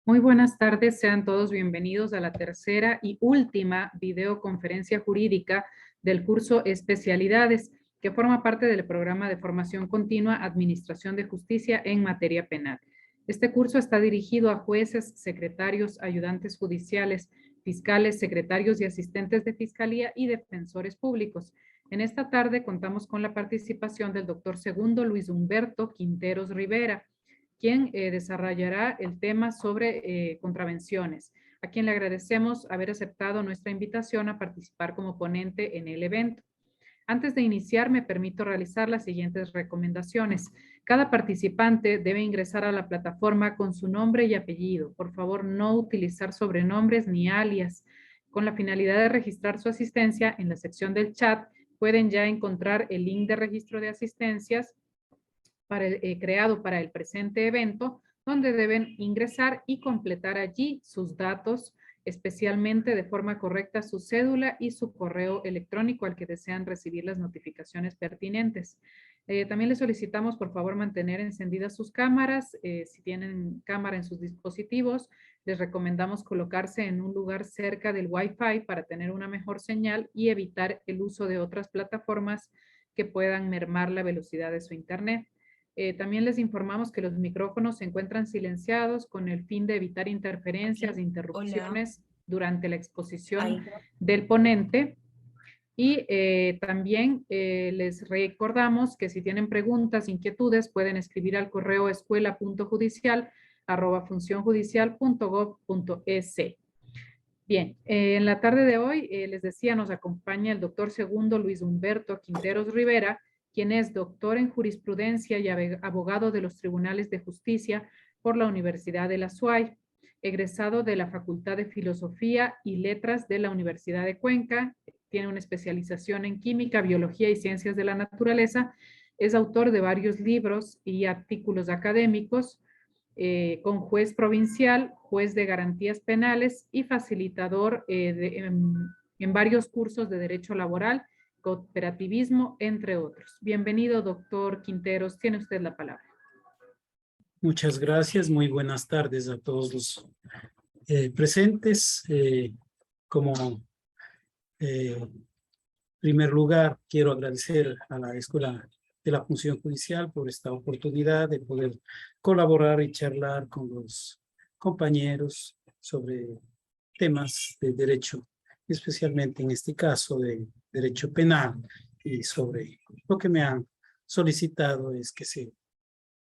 Muy buenas tardes, sean todos bienvenidos a la tercera y última videoconferencia jurídica del curso Especialidades, que forma parte del programa de formación continua Administración de Justicia en materia penal. Este curso está dirigido a jueces, secretarios, ayudantes judiciales, fiscales, secretarios y asistentes de fiscalía y defensores públicos. En esta tarde contamos con la participación del doctor segundo Luis Humberto Quinteros Rivera, quien desarrollará el tema sobre contravenciones, a quien le agradecemos haber aceptado nuestra invitación a participar como ponente en el evento. Antes de iniciar, me permito realizar las siguientes recomendaciones. Cada participante debe ingresar a la plataforma con su nombre y apellido. Por favor, no utilizar sobrenombres ni alias. Con la finalidad de registrar su asistencia, en la sección del chat pueden ya encontrar el link de registro de asistencias creado para el presente evento, donde deben ingresar y completar allí sus datos, especialmente de forma correcta su cédula y su correo electrónico al que desean recibir las notificaciones pertinentes. También les solicitamos, por favor, mantener encendidas sus cámaras. Si tienen cámara en sus dispositivos, les recomendamos colocarse en un lugar cerca del Wi-Fi para tener una mejor señal y evitar el uso de otras plataformas que puedan mermar la velocidad de su internet. También les informamos que los micrófonos se encuentran silenciados con el fin de evitar interferencias e Hola. interrupciones durante la exposición Ahí. del ponente. Y también les recordamos que si tienen preguntas, inquietudes, pueden escribir al correo escuela.judicial@funcionjudicial.gov.es. Bien, en la tarde de hoy, les decía, nos acompaña el doctor segundo Luis Humberto Quinteros Rivera, quien es doctor en jurisprudencia y abogado de los tribunales de justicia por la Universidad de la SUAY, egresado de la Facultad de Filosofía y Letras de la Universidad de Cuenca, tiene una especialización en química, biología y ciencias de la naturaleza, es autor de varios libros y artículos académicos, con juez provincial, juez de garantías penales y facilitador en varios cursos de derecho laboral, cooperativismo, entre otros. Bienvenido, doctor Quinteros. Tiene usted la palabra. Muchas gracias. Muy buenas tardes a todos los presentes. Como primer lugar, quiero agradecer a la Escuela de la Función Judicial por esta oportunidad de poder colaborar y charlar con los compañeros sobre temas de derecho, especialmente en este caso de derecho penal, y sobre lo que me han solicitado es que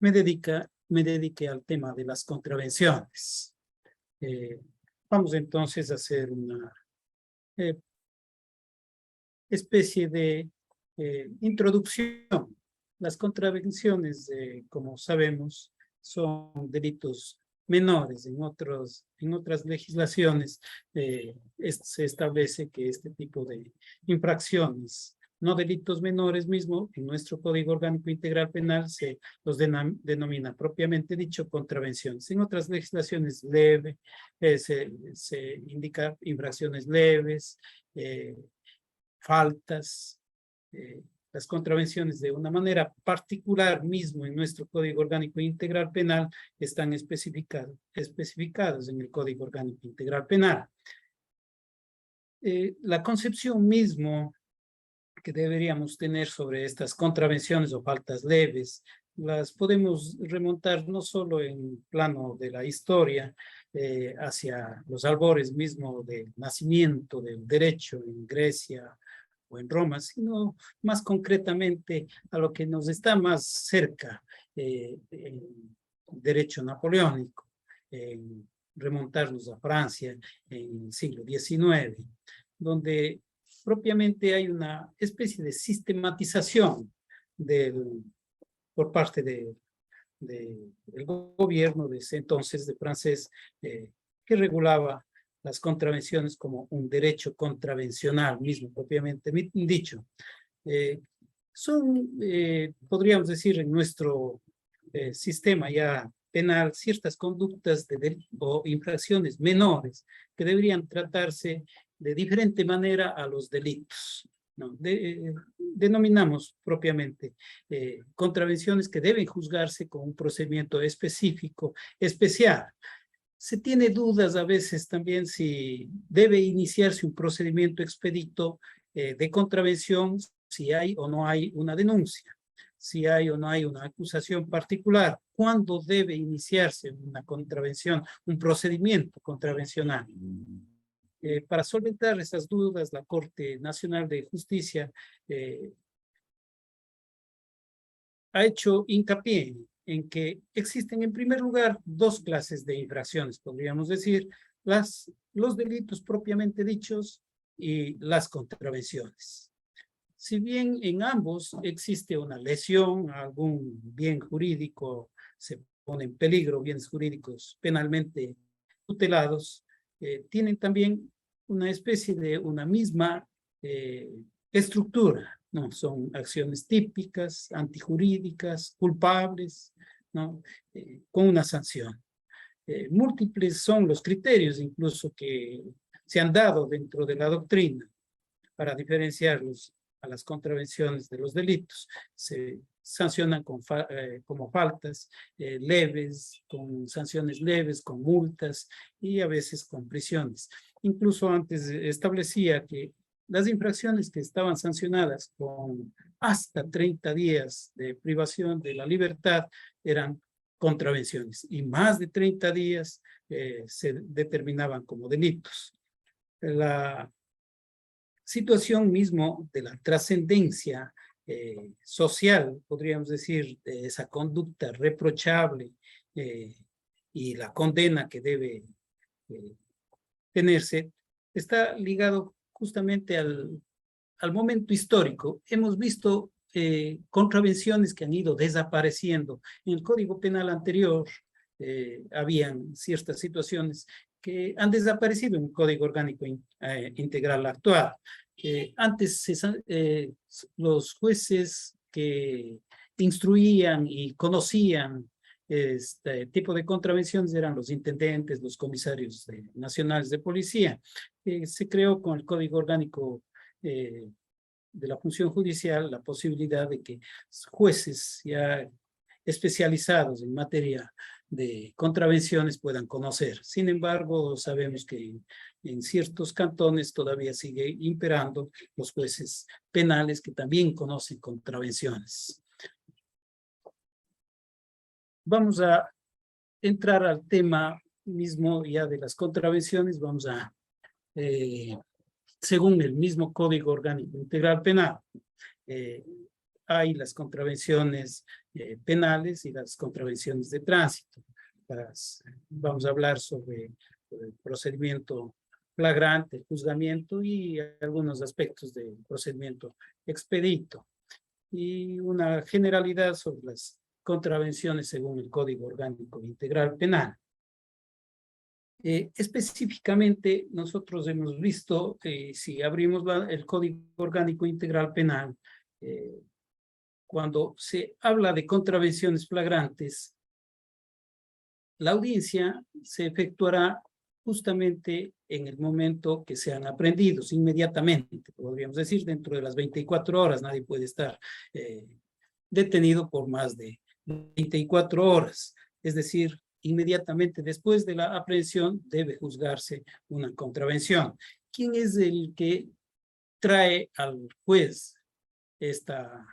me dedique al tema de las contravenciones. Vamos entonces a hacer una especie de introducción. Las contravenciones, como sabemos, son delitos menores. En otras legislaciones se establece que este tipo de infracciones, no delitos menores mismo, en nuestro Código Orgánico Integral Penal se los denomina propiamente dicho contravenciones. En otras legislaciones se indica infracciones leves, faltas, las contravenciones de una manera particular mismo en nuestro Código Orgánico Integral Penal están especificadas en el Código Orgánico Integral Penal. La concepción mismo que deberíamos tener sobre estas contravenciones o faltas leves, las podemos remontar no solo en plano de la historia, hacia los albores mismo del nacimiento del derecho en Grecia o en Roma, sino más concretamente a lo que nos está más cerca, en derecho napoleónico, remontarnos a Francia en el siglo XIX, donde propiamente hay una especie de sistematización por parte del gobierno de ese entonces de francés, que regulaba las contravenciones como un derecho contravencional mismo, propiamente dicho. Podríamos decir, en nuestro sistema ya penal, ciertas conductas o infracciones menores que deberían tratarse de diferente manera a los delitos, ¿no? Denominamos propiamente contravenciones que deben juzgarse con un procedimiento específico, especial. Se tiene dudas a veces también si debe iniciarse un procedimiento expedito de contravención, si hay o no hay una denuncia, si hay o no hay una acusación particular, cuándo debe iniciarse una contravención, un procedimiento contravencional. Para solventar esas dudas, la Corte Nacional de Justicia ha hecho hincapié en que existen en primer lugar dos clases de infracciones, podríamos decir, los delitos propiamente dichos y las contravenciones. Si bien en ambos existe una lesión a algún bien jurídico, se pone en peligro bienes jurídicos penalmente tutelados, tienen también una especie de una misma estructura, ¿no? Son acciones típicas, antijurídicas, culpables, ¿no? Con una sanción. Múltiples son los criterios incluso que se han dado dentro de la doctrina para diferenciarlos a las contravenciones de los delitos. Se sancionan como faltas leves, con sanciones leves, con multas y a veces con prisiones. Incluso antes establecía que las infracciones que estaban sancionadas con hasta 30 días de privación de la libertad eran contravenciones y más de 30 días se determinaban como delitos. La situación mismo de la trascendencia social, podríamos decir, de esa conducta reprochable y la condena que debe tenerse, está ligado justamente al momento histórico. Hemos visto contravenciones que han ido desapareciendo. En el Código Penal anterior habían ciertas situaciones que han desaparecido en el Código Orgánico Integral actual. Antes los jueces que instruían y conocían este tipo de contravenciones eran los intendentes, los comisarios nacionales de policía. Se creó con el Código Orgánico de la Función Judicial la posibilidad de que jueces ya especializados en materia de contravenciones puedan conocer. Sin embargo, sabemos que en ciertos cantones todavía sigue imperando los jueces penales que también conocen contravenciones. Vamos a entrar al tema mismo ya de las contravenciones. Vamos a, según el mismo Código Orgánico Integral Penal, hay las contravenciones penales y las contravenciones de tránsito. Vamos a hablar sobre el procedimiento flagrante, el juzgamiento y algunos aspectos del procedimiento expedito. Y una generalidad sobre las contravenciones según el Código Orgánico Integral Penal. Específicamente, nosotros hemos visto, si abrimos el Código Orgánico Integral Penal, cuando se habla de contravenciones flagrantes, la audiencia se efectuará justamente en el momento que sean aprendidos, inmediatamente, podríamos decir, dentro de las 24 horas. Nadie puede estar detenido por más de 24 horas. Es decir, inmediatamente después de la aprehensión debe juzgarse una contravención. ¿Quién es el que trae al juez esta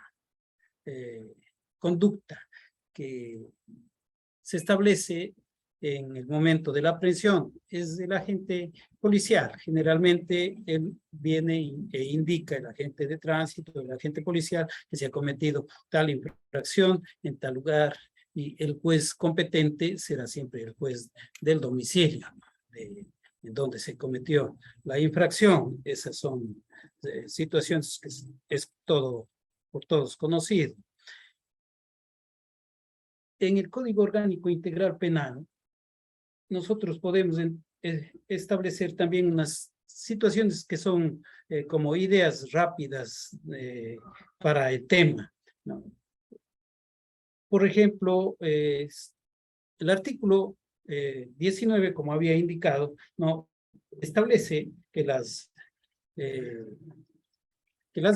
conducta que se establece en el momento de la aprehensión? Es el agente policial. Generalmente él viene e indica, el agente de tránsito, el agente policial, que se ha cometido tal infracción en tal lugar, y el juez competente será siempre el juez del domicilio en donde se cometió la infracción. Esas son situaciones que es todo por todos conocido. En el Código Orgánico Integral Penal, nosotros podemos establecer también unas situaciones que son como ideas rápidas para el tema, ¿no? Por ejemplo, el artículo 19, como había indicado, ¿no?, establece que las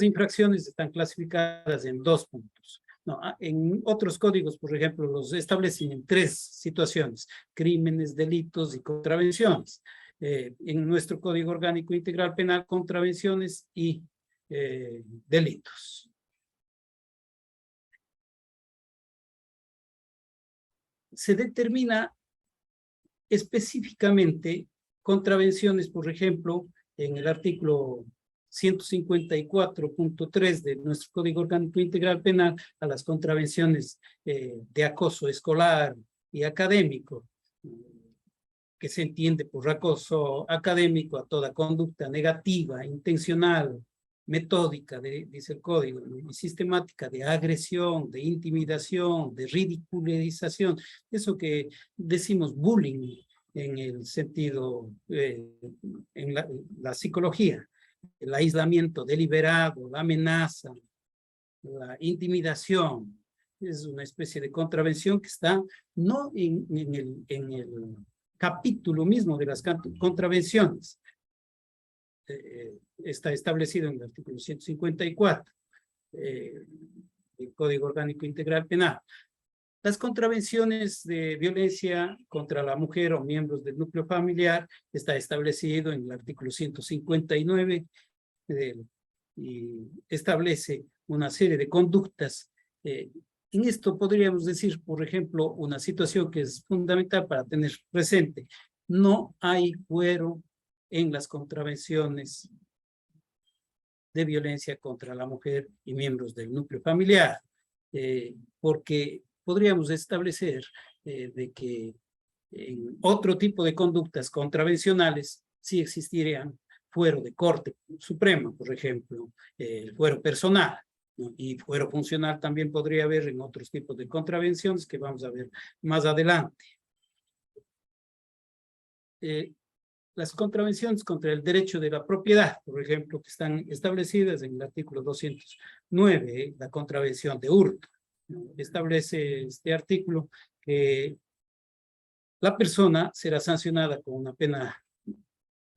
infracciones están clasificadas en dos puntos. No, en otros códigos, por ejemplo, los establecen en 3 situaciones: crímenes, delitos y contravenciones. En nuestro Código Orgánico Integral Penal, contravenciones y delitos. Se determina específicamente contravenciones, por ejemplo, en el artículo 154.3 de nuestro Código Orgánico Integral Penal, a las contravenciones de acoso escolar y académico, que se entiende por acoso académico a toda conducta negativa, intencional, metódica, dice el código, y sistemática de agresión, de intimidación, de ridicularización, eso que decimos bullying en el sentido, en la psicología, el aislamiento deliberado, la amenaza, la intimidación, es una especie de contravención que está no en el capítulo mismo de las contravenciones, está establecido en el artículo 154 del Código Orgánico Integral Penal. Las contravenciones de violencia contra la mujer o miembros del núcleo familiar está establecido en el artículo 159 y establece una serie de conductas. En esto podríamos decir, por ejemplo, una situación que es fundamental para tener presente: no hay fuero en las contravenciones de violencia contra la mujer y miembros del núcleo familiar, porque podríamos establecer de que en otro tipo de conductas contravencionales sí existirían fuero de Corte Suprema, por ejemplo, el fuero personal, ¿no? Y fuero funcional también podría haber en otros tipos de contravenciones que vamos a ver más adelante. Las contravenciones contra el derecho de la propiedad, por ejemplo, que están establecidas en el artículo 209, la contravención de hurto, ¿no? Establece este artículo que la persona será sancionada con una pena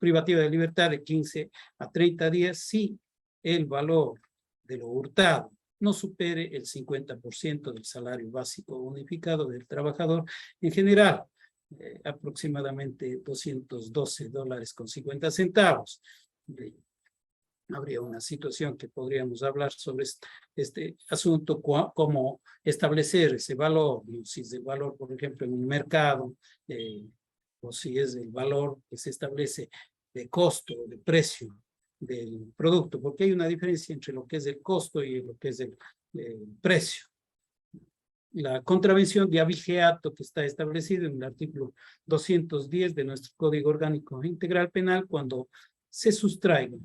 privativa de libertad de 15 a 30 días si el valor de lo hurtado no supere el 50% del salario básico unificado del trabajador en general, aproximadamente $212.50. Habría una situación que podríamos hablar sobre este asunto, cómo establecer ese valor, si es el valor, por ejemplo, en un mercado, o si es el valor que se establece de costo, de precio del producto, porque hay una diferencia entre lo que es el costo y lo que es el precio. La contravención de abigeato, que está establecido en el artículo 210 de nuestro Código Orgánico Integral Penal, cuando se sustraiga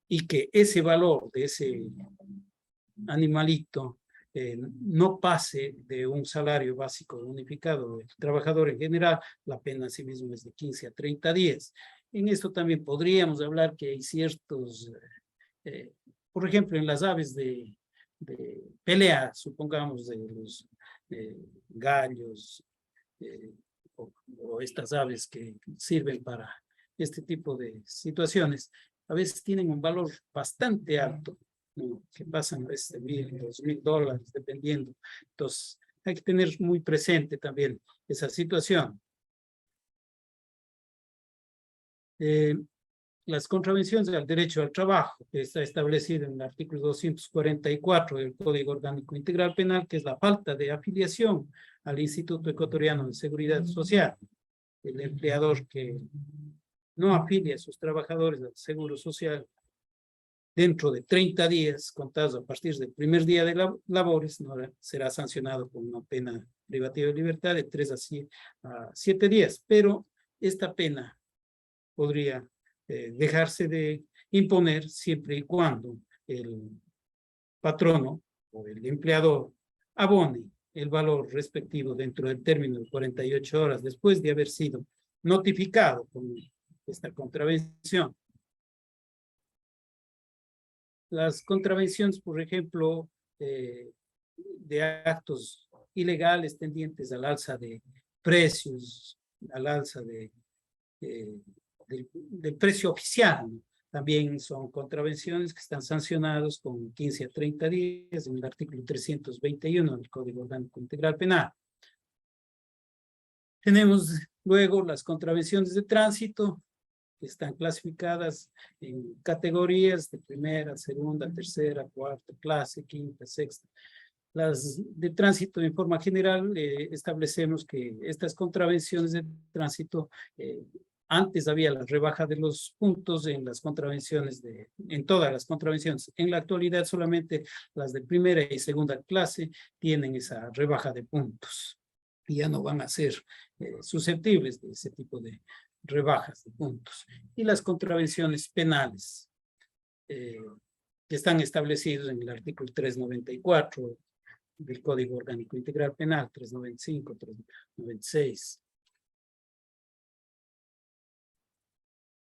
y que ese valor de ese animalito no pase de un salario básico unificado del trabajador en general, la pena asimismo es de 15 a 30 días. En esto también podríamos hablar que hay ciertos, por ejemplo, en las aves de pelea, supongamos de los gallos o estas aves que sirven para este tipo de situaciones, a veces tienen un valor bastante alto, ¿no? Que pasan a veces de $1,000, $2,000, dependiendo. Entonces, hay que tener muy presente también esa situación. Las contravenciones al derecho al trabajo, que está establecido en el artículo 244 del Código Orgánico Integral Penal, que es la falta de afiliación al Instituto Ecuatoriano de Seguridad Social. El empleador que no afilia a sus trabajadores al Seguro Social dentro de 30 días, contados a partir del primer día de labores, no será sancionado con una pena privativa de libertad de 3 a 7 días. Pero esta pena podría dejarse de imponer siempre y cuando el patrono o el empleador abone el valor respectivo dentro del término de 48 horas después de haber sido notificado con esta contravención. Las contravenciones, por ejemplo, de actos ilegales tendientes al alza de precios, al alza del precio oficial, ¿no? También son contravenciones que están sancionados con 15 a 30 días en el artículo 321 del Código Orgánico Integral Penal. Tenemos luego las contravenciones de tránsito, que están clasificadas en categorías de primera, segunda, tercera, cuarta clase, quinta, sexta. Las de tránsito en forma general establecemos que estas contravenciones de tránsito, antes había la rebaja de los puntos en las contravenciones, en todas las contravenciones. En la actualidad solamente las de primera y segunda clase tienen esa rebaja de puntos y ya no van a ser susceptibles de ese tipo de rebajas de puntos. Y las contravenciones penales que están establecidas en el artículo 394 del Código Orgánico Integral Penal, 395, 396.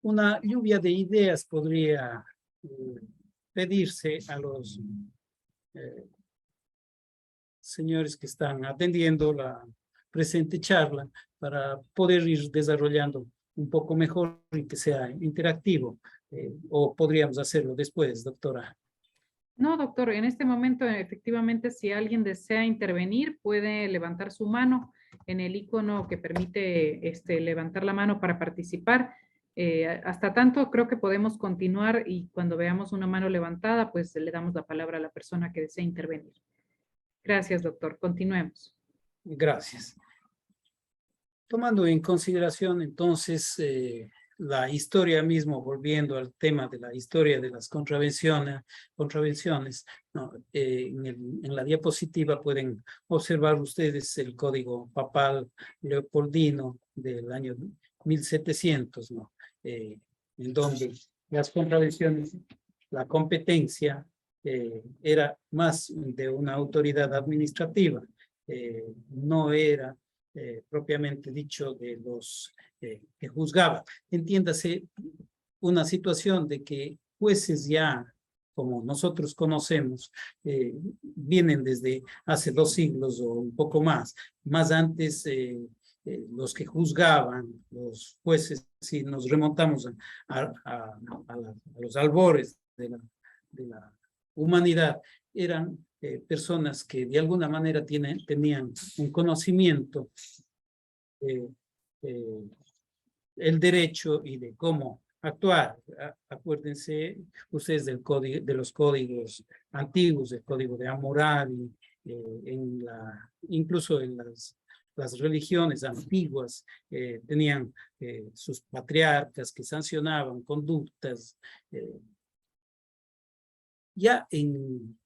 Una lluvia de ideas podría pedirse a los señores que están atendiendo la presente charla para poder ir desarrollando un poco mejor y que sea interactivo. O podríamos hacerlo después, doctora. No, doctor, en este momento efectivamente si alguien desea intervenir puede levantar su mano en el icono que permite levantar la mano para participar. Hasta tanto creo que podemos continuar y cuando veamos una mano levantada pues le damos la palabra a la persona que desea intervenir. Gracias, doctor. Continuemos. Gracias. Tomando en consideración entonces la historia mismo, volviendo al tema de la historia de las contravenciones, ¿no? En la diapositiva pueden observar ustedes el código papal leopoldino del año 1700, ¿no? En donde las contravenciones, la competencia era más de una autoridad administrativa, no era propiamente dicho de los que juzgaban. Entiéndase una situación de que jueces ya, como nosotros conocemos, vienen desde hace 2 siglos o un poco más. Más antes, los que juzgaban, los jueces, si nos remontamos a los albores de la humanidad, eran personas que de alguna manera tenían un conocimiento el derecho y de cómo actuar. Acuérdense ustedes de los códigos antiguos, el código de Hammurabi, incluso en las religiones antiguas tenían sus patriarcas que sancionaban conductas. Ya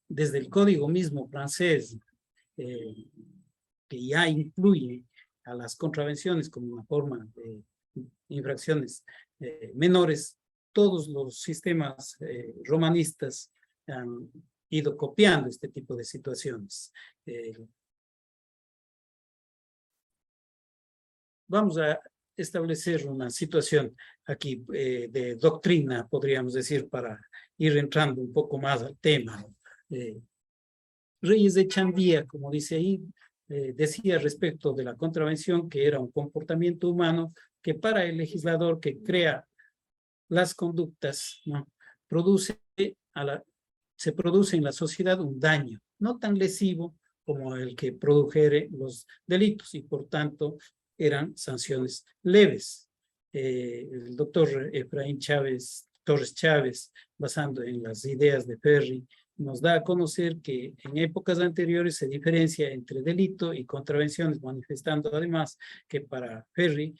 desde el código mismo francés, que ya incluye a las contravenciones como una forma de infracciones menores, todos los sistemas romanistas han ido copiando este tipo de situaciones. Vamos a establecer una situación aquí de doctrina, podríamos decir, para ir entrando un poco más al tema. Reyes de Chandía, como dice ahí, decía respecto de la contravención que era un comportamiento humano que para el legislador que crea las conductas, ¿no? Se produce en la sociedad un daño, no tan lesivo como el que produjere los delitos y por tanto eran sanciones leves. El doctor Efraín Torres Chávez, basando en las ideas de Ferri, nos da a conocer que en épocas anteriores se diferencia entre delito y contravenciones, manifestando además que para Ferri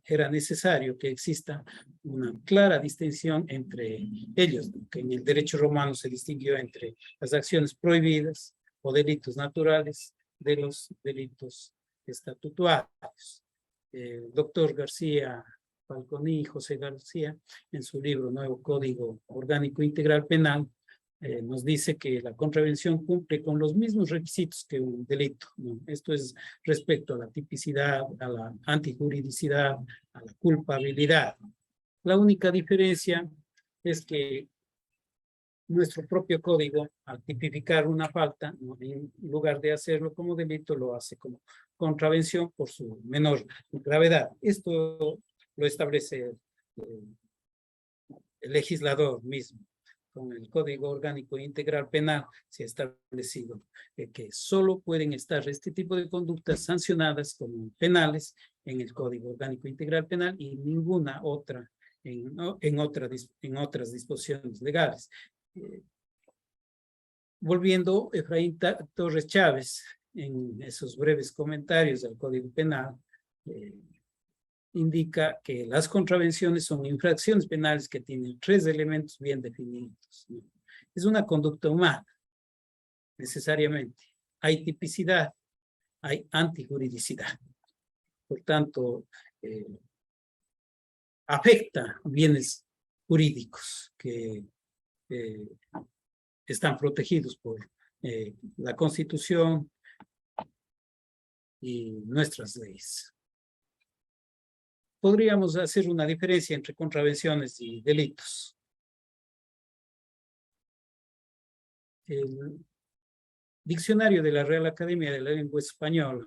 era necesario que exista una clara distinción entre ellos, que en el derecho romano se distinguió entre las acciones prohibidas o delitos naturales de los delitos estatutarios. El doctor García Falconi, José García, en su libro Nuevo Código Orgánico Integral Penal, nos dice que la contravención cumple con los mismos requisitos que un delito, ¿no? Esto es respecto a la tipicidad, a la antijuridicidad, a la culpabilidad. La única diferencia es que nuestro propio código, al tipificar una falta, ¿no? En lugar de hacerlo como delito, lo hace como contravención por su menor gravedad. Esto lo establece el legislador mismo. Con el Código Orgánico Integral Penal se ha establecido que solo pueden estar este tipo de conductas sancionadas como penales en el Código Orgánico Integral Penal y ninguna otra en otras disposiciones legales. Volviendo, Efraín Torres Chávez, en esos breves comentarios del Código Penal, indica que las contravenciones son infracciones penales que tienen 3 elementos bien definidos. Es una conducta humana, necesariamente. Hay tipicidad, hay antijuridicidad. Por tanto, afecta bienes jurídicos que están protegidos por la Constitución y nuestras leyes. Podríamos hacer una diferencia entre contravenciones y delitos. El diccionario de la Real Academia de la Lengua Española,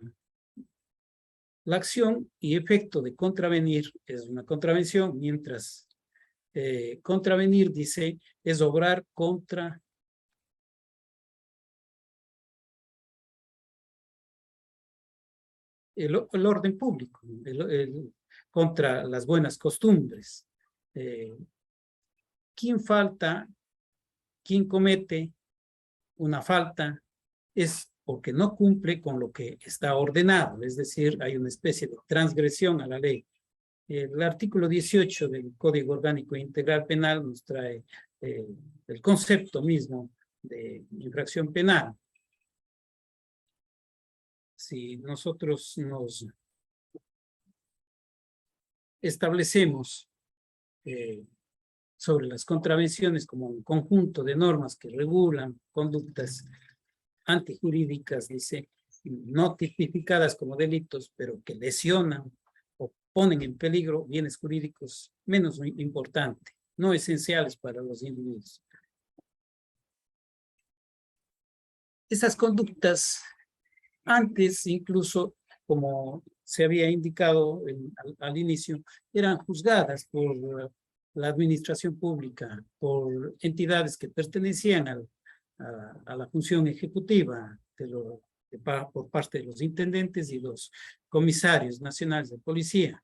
la acción y efecto de contravenir es una contravención, mientras contravenir, dice, es obrar contra el orden público, contra las buenas costumbres. Quien comete una falta es porque no cumple con lo que está ordenado, es decir, hay una especie de transgresión a la ley. El artículo 18 del Código Orgánico Integral Penal nos trae el concepto mismo de infracción penal. Si nosotros nos establecemos sobre las contravenciones como un conjunto de normas que regulan conductas antijurídicas, dice, no tipificadas como delitos, pero que lesionan o ponen en peligro bienes jurídicos menos importantes, no esenciales para los individuos. Esas conductas, antes incluso, como se había indicado al inicio, eran juzgadas por la administración pública, por entidades que pertenecían a la función ejecutiva por parte de los intendentes y los comisarios nacionales de policía.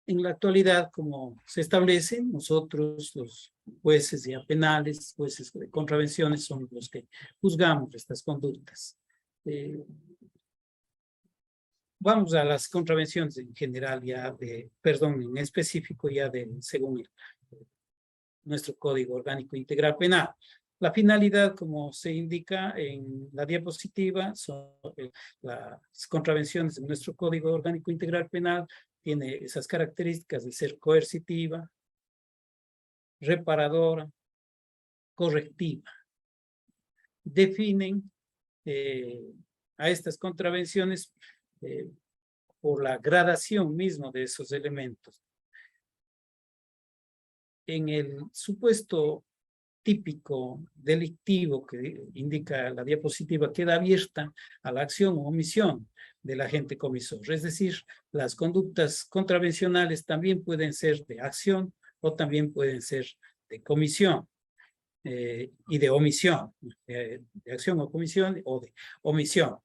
En la actualidad, como se establece, nosotros, los jueces ya penales, jueces de contravenciones, son los que juzgamos estas conductas. Vamos a las contravenciones en general, en específico ya según nuestro Código Orgánico Integral Penal. La finalidad, como se indica en la diapositiva, son las contravenciones de nuestro Código Orgánico Integral Penal, tiene esas características de ser coercitiva, reparadora, correctiva. Definen a estas contravenciones por la gradación misma de esos elementos. En el supuesto típico delictivo que indica la diapositiva, queda abierta a la acción o omisión del agente comisor. Es decir, las conductas contravencionales también pueden ser de acción o también pueden ser de comisión y de omisión, de acción o comisión o de omisión.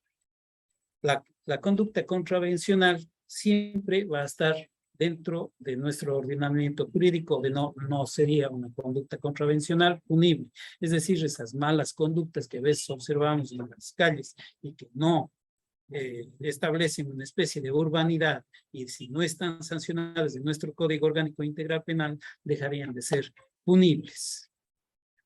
La conducta contravencional siempre va a estar dentro de nuestro ordenamiento jurídico, no sería una conducta contravencional punible. Es decir, esas malas conductas que a veces observamos en las calles y que no establecen una especie de urbanidad y si no están sancionadas en nuestro Código Orgánico Integral Penal, dejarían de ser punibles.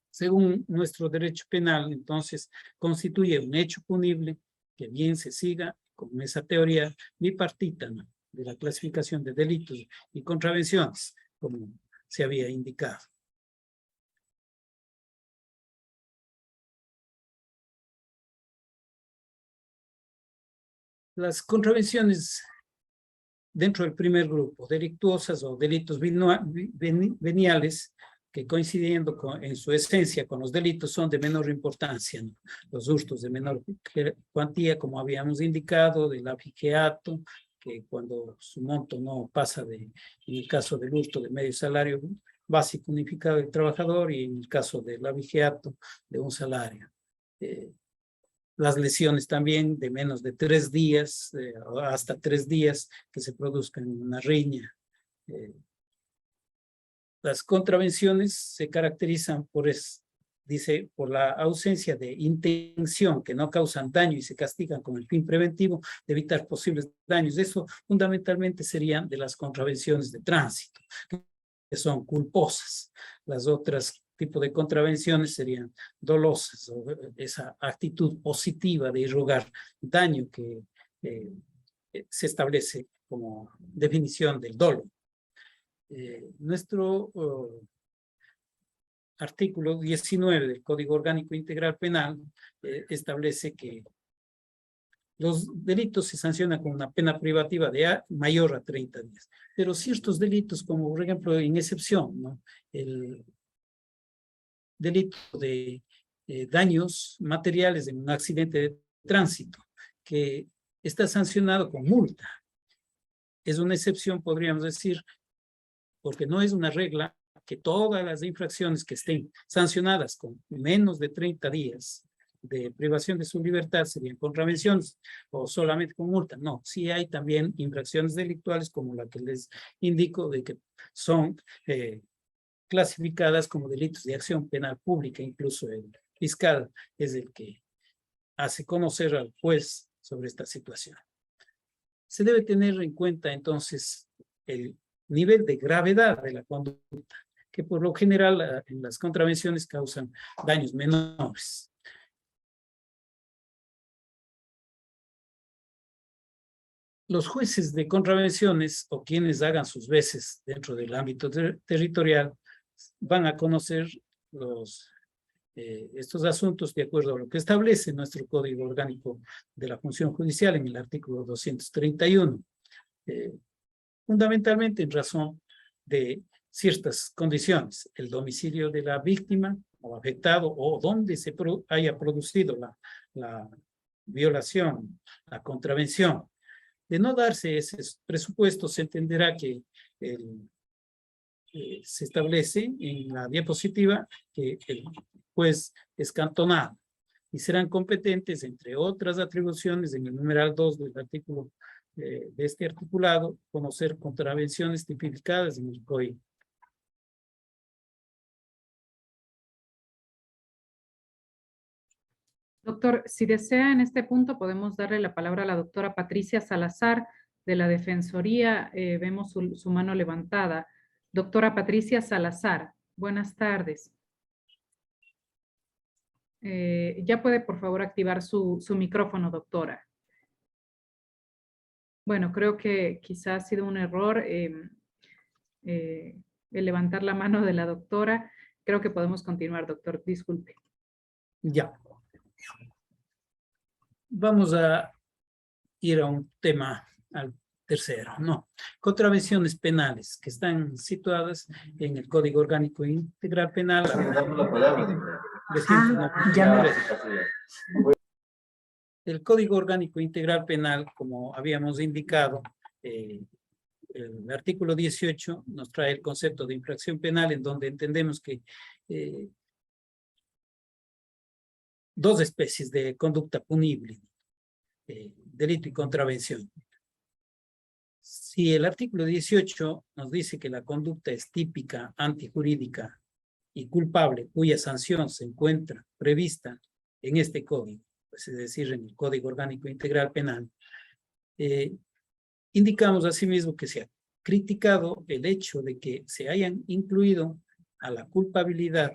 Según nuestro derecho penal, entonces, constituye un hecho punible que bien se siga con esa teoría bipartita, ¿no?, de la clasificación de delitos y contravenciones, como se había indicado. Las contravenciones dentro del primer grupo, delictuosas o delitos veniales, que coincidiendo en su esencia con los delitos son de menor importancia, ¿no? Los hurtos de menor cuantía, como habíamos indicado, del abigeato, que cuando su monto no pasa en el caso del hurto de medio salario básico unificado del trabajador y en el caso del abigeato de un salario. Las lesiones también de menos de 3 días, hasta 3 días que se produzcan en una riña. Las contravenciones se caracterizan por la ausencia de intención, que no causan daño y se castigan con el fin preventivo de evitar posibles daños. Eso fundamentalmente serían de las contravenciones de tránsito, que son culposas. Las otras tipos de contravenciones serían dolosas, o esa actitud positiva de irrogar daño que se establece como definición del dolo. Nuestro artículo 19 del Código Orgánico Integral Penal establece que los delitos se sancionan con una pena privativa mayor a 30 días. Pero ciertos delitos, como por ejemplo en excepción, ¿no? El delito de daños materiales en un accidente de tránsito, que está sancionado con multa. Es una excepción, podríamos decir, porque no es una regla que todas las infracciones que estén sancionadas con menos de 30 días de privación de su libertad serían contravenciones o solamente con multa. No, sí hay también infracciones delictuales como la que les indico, de que son clasificadas como delitos de acción penal pública. Incluso el fiscal es el que hace conocer al juez sobre esta situación. Se debe tener en cuenta entonces el nivel de gravedad de la conducta, que por lo general en las contravenciones causan daños menores. Los jueces de contravenciones o quienes hagan sus veces dentro del ámbito territorial van a conocer estos asuntos de acuerdo a lo que establece nuestro Código Orgánico de la Función Judicial en el artículo 231. Fundamentalmente en razón de ciertas condiciones, el domicilio de la víctima o afectado o donde se haya producido la violación, la contravención. De no darse ese presupuesto, se entenderá que se establece en la diapositiva que el juez es cantonado y serán competentes, entre otras atribuciones, en el numeral 2 del artículo de este articulado, conocer contravenciones tipificadas en el código. Doctor, si desea en este punto podemos darle la palabra a la doctora Patricia Salazar de la Defensoría. Vemos su mano levantada. Doctora Patricia Salazar, buenas tardes. Ya puede por favor activar su micrófono, doctora. Bueno, creo que quizás ha sido un error el levantar la mano de la doctora. Creo que podemos continuar, doctor. Disculpe. Ya. Vamos a ir a un tema, al tercero, ¿no? Contravenciones penales que están situadas en el Código Orgánico Integral Penal. El Código Orgánico Integral Penal, como habíamos indicado, el artículo 18 nos trae el concepto de infracción penal, en donde entendemos que dos especies de conducta punible, delito y contravención. Si el artículo 18 nos dice que la conducta es típica, antijurídica y culpable, cuya sanción se encuentra prevista en este código, pues es decir, en el Código Orgánico Integral Penal, indicamos asimismo que se ha criticado el hecho de que se hayan incluido a la culpabilidad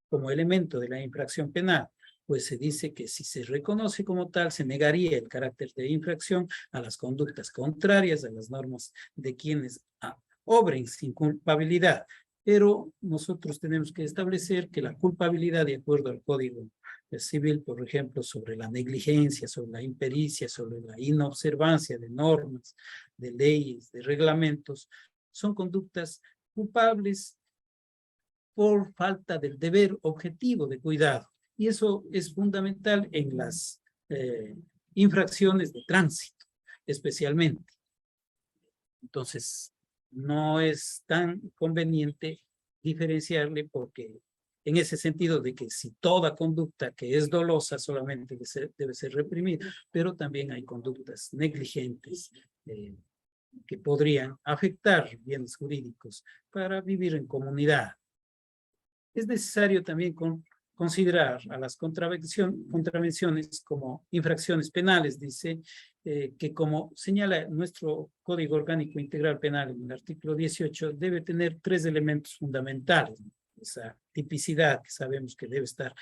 como elemento de la infracción penal, pues se dice que si se reconoce como tal, se negaría el carácter de infracción a las conductas contrarias a las normas de quienes obren sin culpabilidad. Pero nosotros tenemos que establecer que la culpabilidad, de acuerdo al Código Civil, por ejemplo, sobre la negligencia, sobre la impericia, sobre la inobservancia de normas, de leyes, de reglamentos, son conductas culpables por falta del deber objetivo de cuidado. Y eso es fundamental en las infracciones de tránsito, especialmente. Entonces, no es tan conveniente diferenciarle porque en ese sentido de que si toda conducta que es dolosa solamente debe ser reprimida, pero también hay conductas negligentes que podrían afectar bienes jurídicos para vivir en comunidad. Es necesario también considerar a las contravenciones como infracciones penales, dice que como señala nuestro Código Orgánico Integral Penal en el artículo 18, debe tener 3 elementos fundamentales. Esa tipicidad que sabemos que debe estar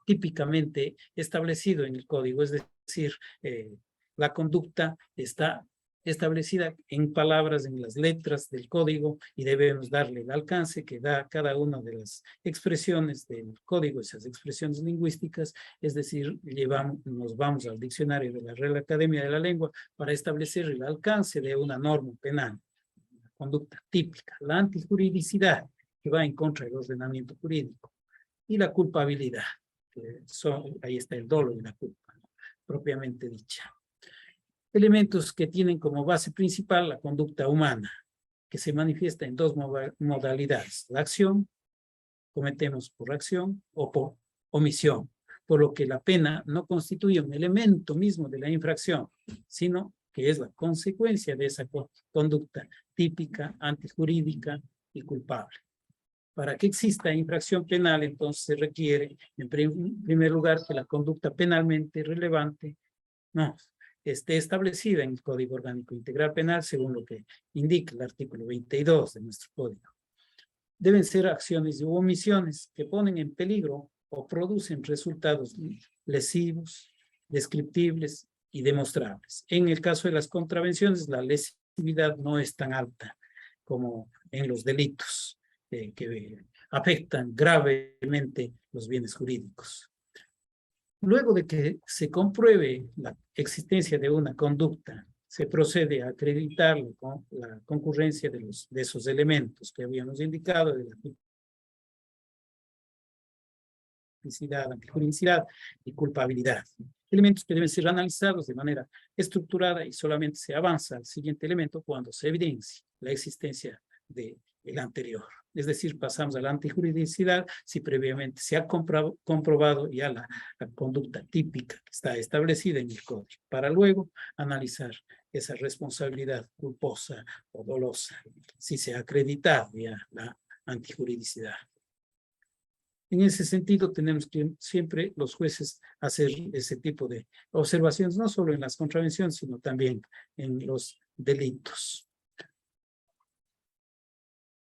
típicamente establecido en el código, es decir, la conducta está establecida en palabras, en las letras del código, y debemos darle el alcance que da cada una de las expresiones del código, esas expresiones lingüísticas, es decir, nos vamos al diccionario de la Real Academia de la Lengua para establecer el alcance de una norma penal, una conducta típica, la antijuridicidad, que va en contra del ordenamiento jurídico, y la culpabilidad, ahí está el dolo y la culpa, ¿no?, propiamente dicha. Elementos que tienen como base principal la conducta humana, que se manifiesta en 2 modalidades. La acción, cometemos por acción o por omisión, por lo que la pena no constituye un elemento mismo de la infracción, sino que es la consecuencia de esa conducta típica, antijurídica y culpable. Para que exista infracción penal, entonces se requiere, en primer lugar, que la conducta penalmente relevante esté establecida en el Código Orgánico Integral Penal, según lo que indica el artículo 22 de nuestro código. Deben ser acciones u omisiones que ponen en peligro o producen resultados lesivos, descriptibles y demostrables. En el caso de las contravenciones, la lesividad no es tan alta como en los delitos que afectan gravemente los bienes jurídicos. Luego de que se compruebe la existencia de una conducta, se procede a acreditar la concurrencia de esos elementos que habíamos indicado, de la tipicidad, antijuridicidad y culpabilidad. Elementos que deben ser analizados de manera estructurada, y solamente se avanza al siguiente elemento cuando se evidencia la existencia del anterior. Es decir, pasamos a la antijuridicidad si previamente se ha comprobado ya la conducta típica que está establecida en el código, para luego analizar esa responsabilidad culposa o dolosa, si se ha acreditado ya la antijuridicidad. En ese sentido, tenemos que siempre los jueces hacer ese tipo de observaciones, no solo en las contravenciones, sino también en los delitos.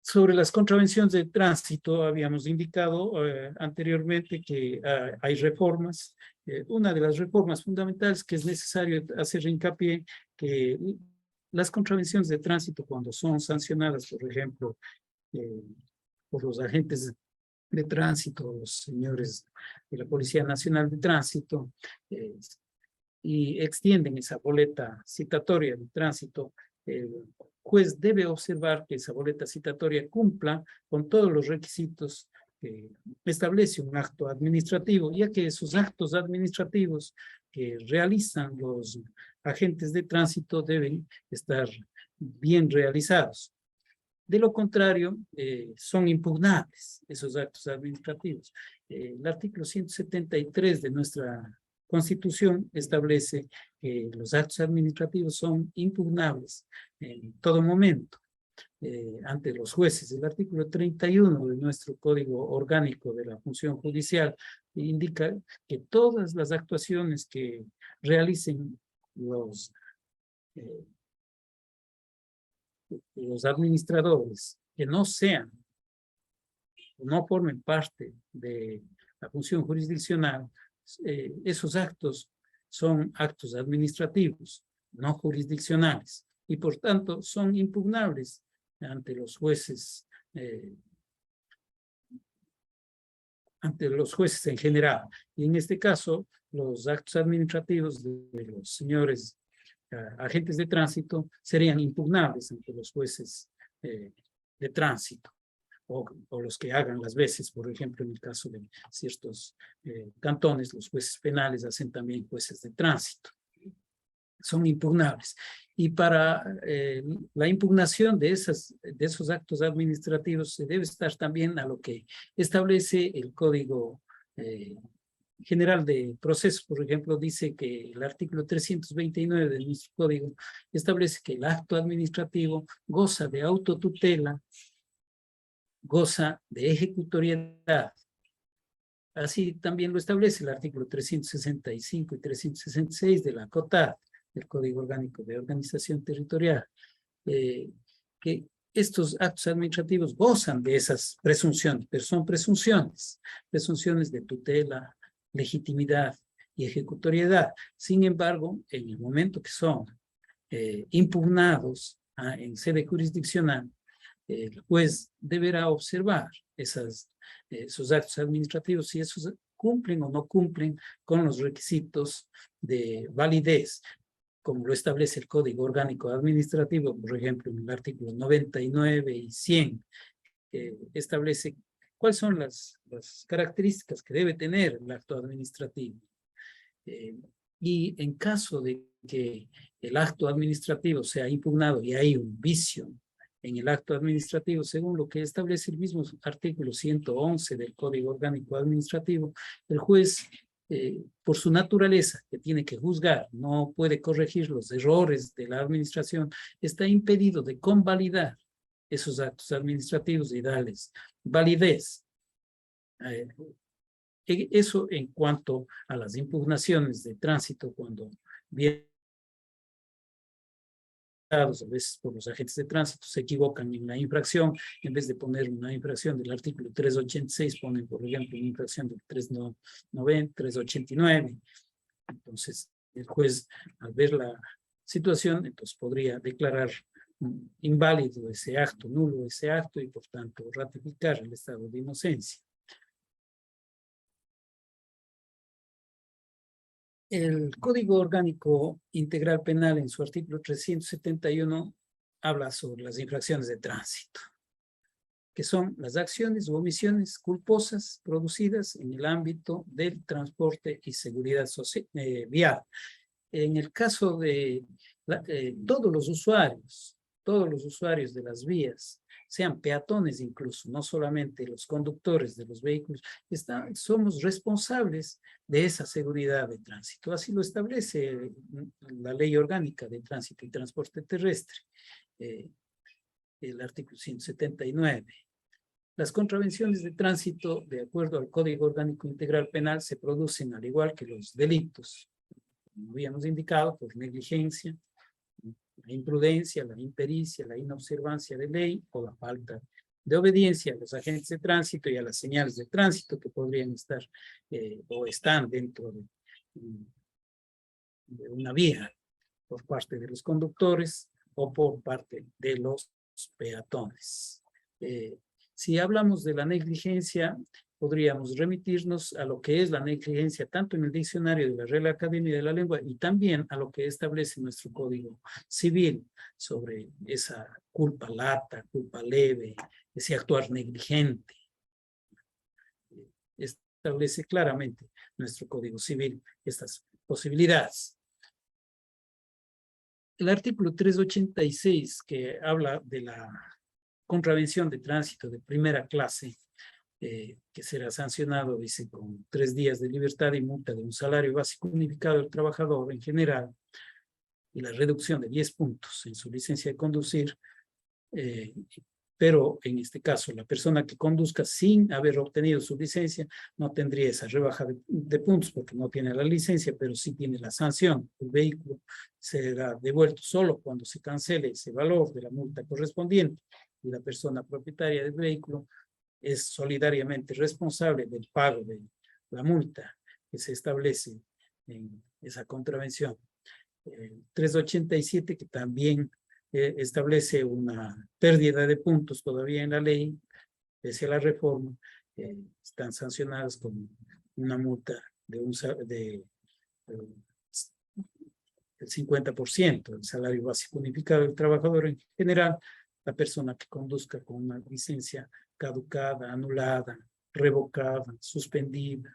Sobre las contravenciones de tránsito, habíamos indicado anteriormente que hay reformas. Una de las reformas fundamentales que es necesario hacer hincapié, que las contravenciones de tránsito, cuando son sancionadas, por ejemplo, por los agentes de tránsito, los señores de la Policía Nacional de Tránsito, y extienden esa boleta citatoria de tránsito, el juez debe observar que esa boleta citatoria cumpla con todos los requisitos que establece un acto administrativo, ya que esos actos administrativos que realizan los agentes de tránsito deben estar bien realizados. De lo contrario, son impugnables esos actos administrativos. El artículo 173 de nuestra Constitución establece que los actos administrativos son impugnables en todo momento ante los jueces. El artículo 31 de nuestro Código Orgánico de la Función Judicial indica que todas las actuaciones que realicen los administradores que no sean, no formen parte de la función jurisdiccional, esos actos son actos administrativos, no jurisdiccionales, y por tanto son impugnables ante los jueces, en general. Y en este caso, los actos administrativos de los señores agentes de tránsito serían impugnables ante los jueces de tránsito, o los que hagan las veces, por ejemplo, en el caso de ciertos cantones, los jueces penales hacen también jueces de tránsito. son impugnables. Y para la impugnación de esos actos administrativos se debe estar también a lo que establece el Código General de Procesos. Por ejemplo, dice que el artículo 329 de nuestro código establece que el acto administrativo goza de autotutela, goza de ejecutoriedad. Así también lo establece el artículo 365 y 366 de la COTAD, del Código Orgánico de Organización Territorial, que estos actos administrativos gozan de esas presunciones, pero son presunciones de tutela, legitimidad y ejecutoriedad. Sin embargo, en el momento que son impugnados en sede jurisdiccional, el juez deberá observar esos actos administrativos si esos cumplen o no cumplen con los requisitos de validez, como lo establece el Código Orgánico Administrativo, por ejemplo, en el artículo 99 y 100, establece cuáles son las características que debe tener el acto administrativo. Y en caso de que el acto administrativo sea impugnado y hay un vicio en el acto administrativo, según lo que establece el mismo artículo 111 del Código Orgánico Administrativo, el juez, por su naturaleza, que tiene que juzgar, no puede corregir los errores de la administración, está impedido de convalidar esos actos administrativos y darles validez. Eso en cuanto a las impugnaciones de tránsito, cuando vienen a veces por los agentes de tránsito, se equivocan en la infracción, en vez de poner una infracción del artículo 386, ponen, por ejemplo, una infracción del 390, 389. Entonces, el juez, al ver la situación, entonces podría declarar inválido ese acto, nulo ese acto, y por tanto ratificar el estado de inocencia. El Código Orgánico Integral Penal, en su artículo 371, habla sobre las infracciones de tránsito, que son las acciones u omisiones culposas producidas en el ámbito del transporte y seguridad vial. En el caso de todos los usuarios de las vías, sean peatones incluso, no solamente los conductores de los vehículos, somos responsables de esa seguridad de tránsito. Así lo establece la Ley Orgánica de Tránsito y Transporte Terrestre, el artículo 179. Las contravenciones de tránsito, de acuerdo al Código Orgánico Integral Penal, se producen al igual que los delitos, como habíamos indicado, por negligencia, la imprudencia, la impericia, la inobservancia de ley o la falta de obediencia a los agentes de tránsito y a las señales de tránsito que podrían estar o están dentro de una vía por parte de los conductores o por parte de los peatones. Si hablamos de la negligencia, podríamos remitirnos a lo que es la negligencia, tanto en el diccionario de la Real Academia de la Lengua y también a lo que establece nuestro Código Civil sobre esa culpa lata, culpa leve, ese actuar negligente. Establece claramente nuestro Código Civil estas posibilidades. El artículo 386, que habla de la contravención de tránsito de primera clase, que será sancionado, dice, con 3 días de libertad y multa de un salario básico unificado del trabajador en general, y la reducción de 10 puntos en su licencia de conducir, pero en este caso la persona que conduzca sin haber obtenido su licencia no tendría esa rebaja de puntos porque no tiene la licencia, pero sí tiene la sanción. El vehículo será devuelto solo cuando se cancele ese valor de la multa correspondiente y la persona propietaria del vehículo es solidariamente responsable del pago de la multa que se establece en esa contravención. 387, que también establece una pérdida de puntos todavía en la ley, pese a la reforma, están sancionadas con una multa del 50% del salario básico unificado del trabajador en general, la persona que conduzca con una licencia caducada, anulada, revocada, suspendida,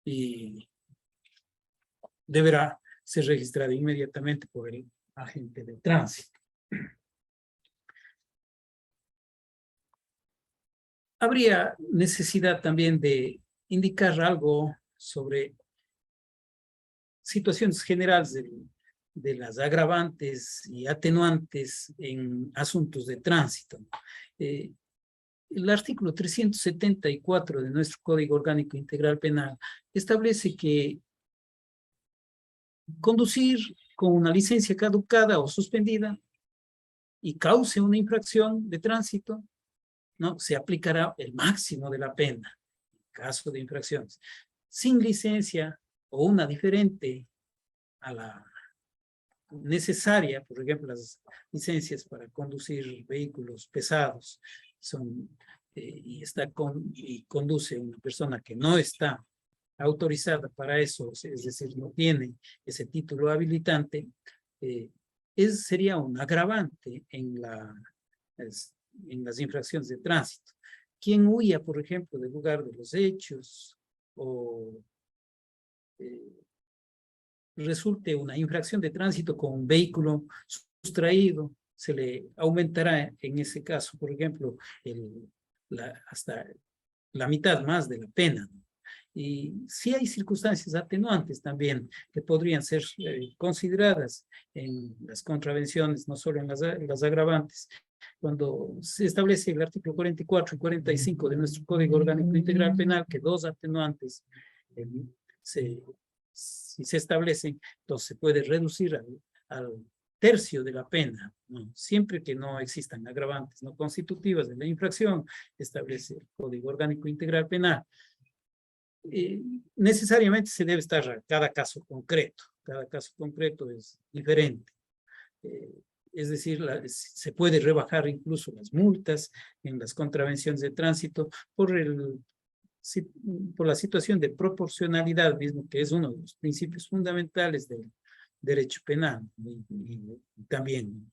y deberá ser registrado inmediatamente por el agente de tránsito. Habría necesidad también de indicar algo sobre situaciones generales de las agravantes y atenuantes en asuntos de tránsito. El artículo 374 de nuestro Código Orgánico Integral Penal establece que conducir con una licencia caducada o suspendida y cause una infracción de tránsito, ¿no? Se aplicará el máximo de la pena en caso de infracciones. Sin licencia o una diferente a la necesaria, por ejemplo, las licencias para conducir vehículos pesados son, y conduce una persona que no está autorizada para eso, es decir, no tiene ese título habilitante, sería un agravante en las infracciones de tránsito. Quien huya, por ejemplo, del lugar de los hechos o resulte una infracción de tránsito con un vehículo sustraído, se le aumentará en ese caso, por ejemplo, hasta la mitad más de la pena, ¿no? Y sí hay circunstancias atenuantes también que podrían ser consideradas en las contravenciones, no solo en las agravantes. Cuando se establece el artículo 44 y 45 de nuestro Código Orgánico Integral Penal que dos atenuantes si se establecen, entonces se puede reducir al tercio de la pena, ¿no? Siempre que no existan agravantes no constitutivas de la infracción, establece el Código Orgánico Integral Penal. Necesariamente se debe estar a cada caso concreto es diferente. Es decir, se puede rebajar incluso las multas en las contravenciones de tránsito por la situación de proporcionalidad mismo, que es uno de los principios fundamentales del derecho penal y también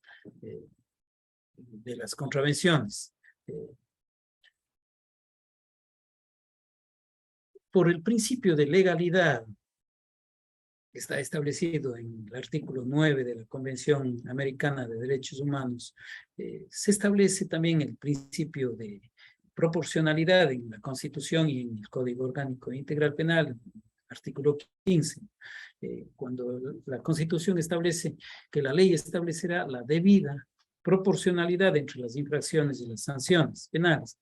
de las contravenciones. Por el principio de legalidad que está establecido en el artículo 9 de la Convención Americana de Derechos Humanos, se establece también el principio de proporcionalidad en la Constitución y en el Código Orgánico Integral Penal, artículo 15, cuando la Constitución establece que la ley establecerá la debida proporcionalidad entre las infracciones y las sanciones penales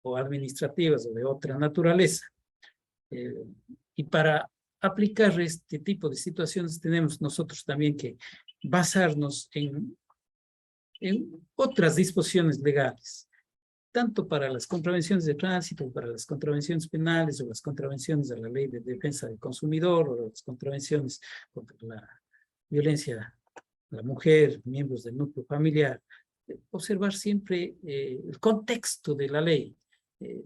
o administrativas o de otra naturaleza. Y para aplicar este tipo de situaciones tenemos nosotros también que basarnos en otras disposiciones legales, tanto para las contravenciones de tránsito, para las contravenciones penales o las contravenciones de la ley de defensa del consumidor o las contravenciones contra la violencia a la mujer, miembros del núcleo familiar. Observar siempre el contexto de la ley,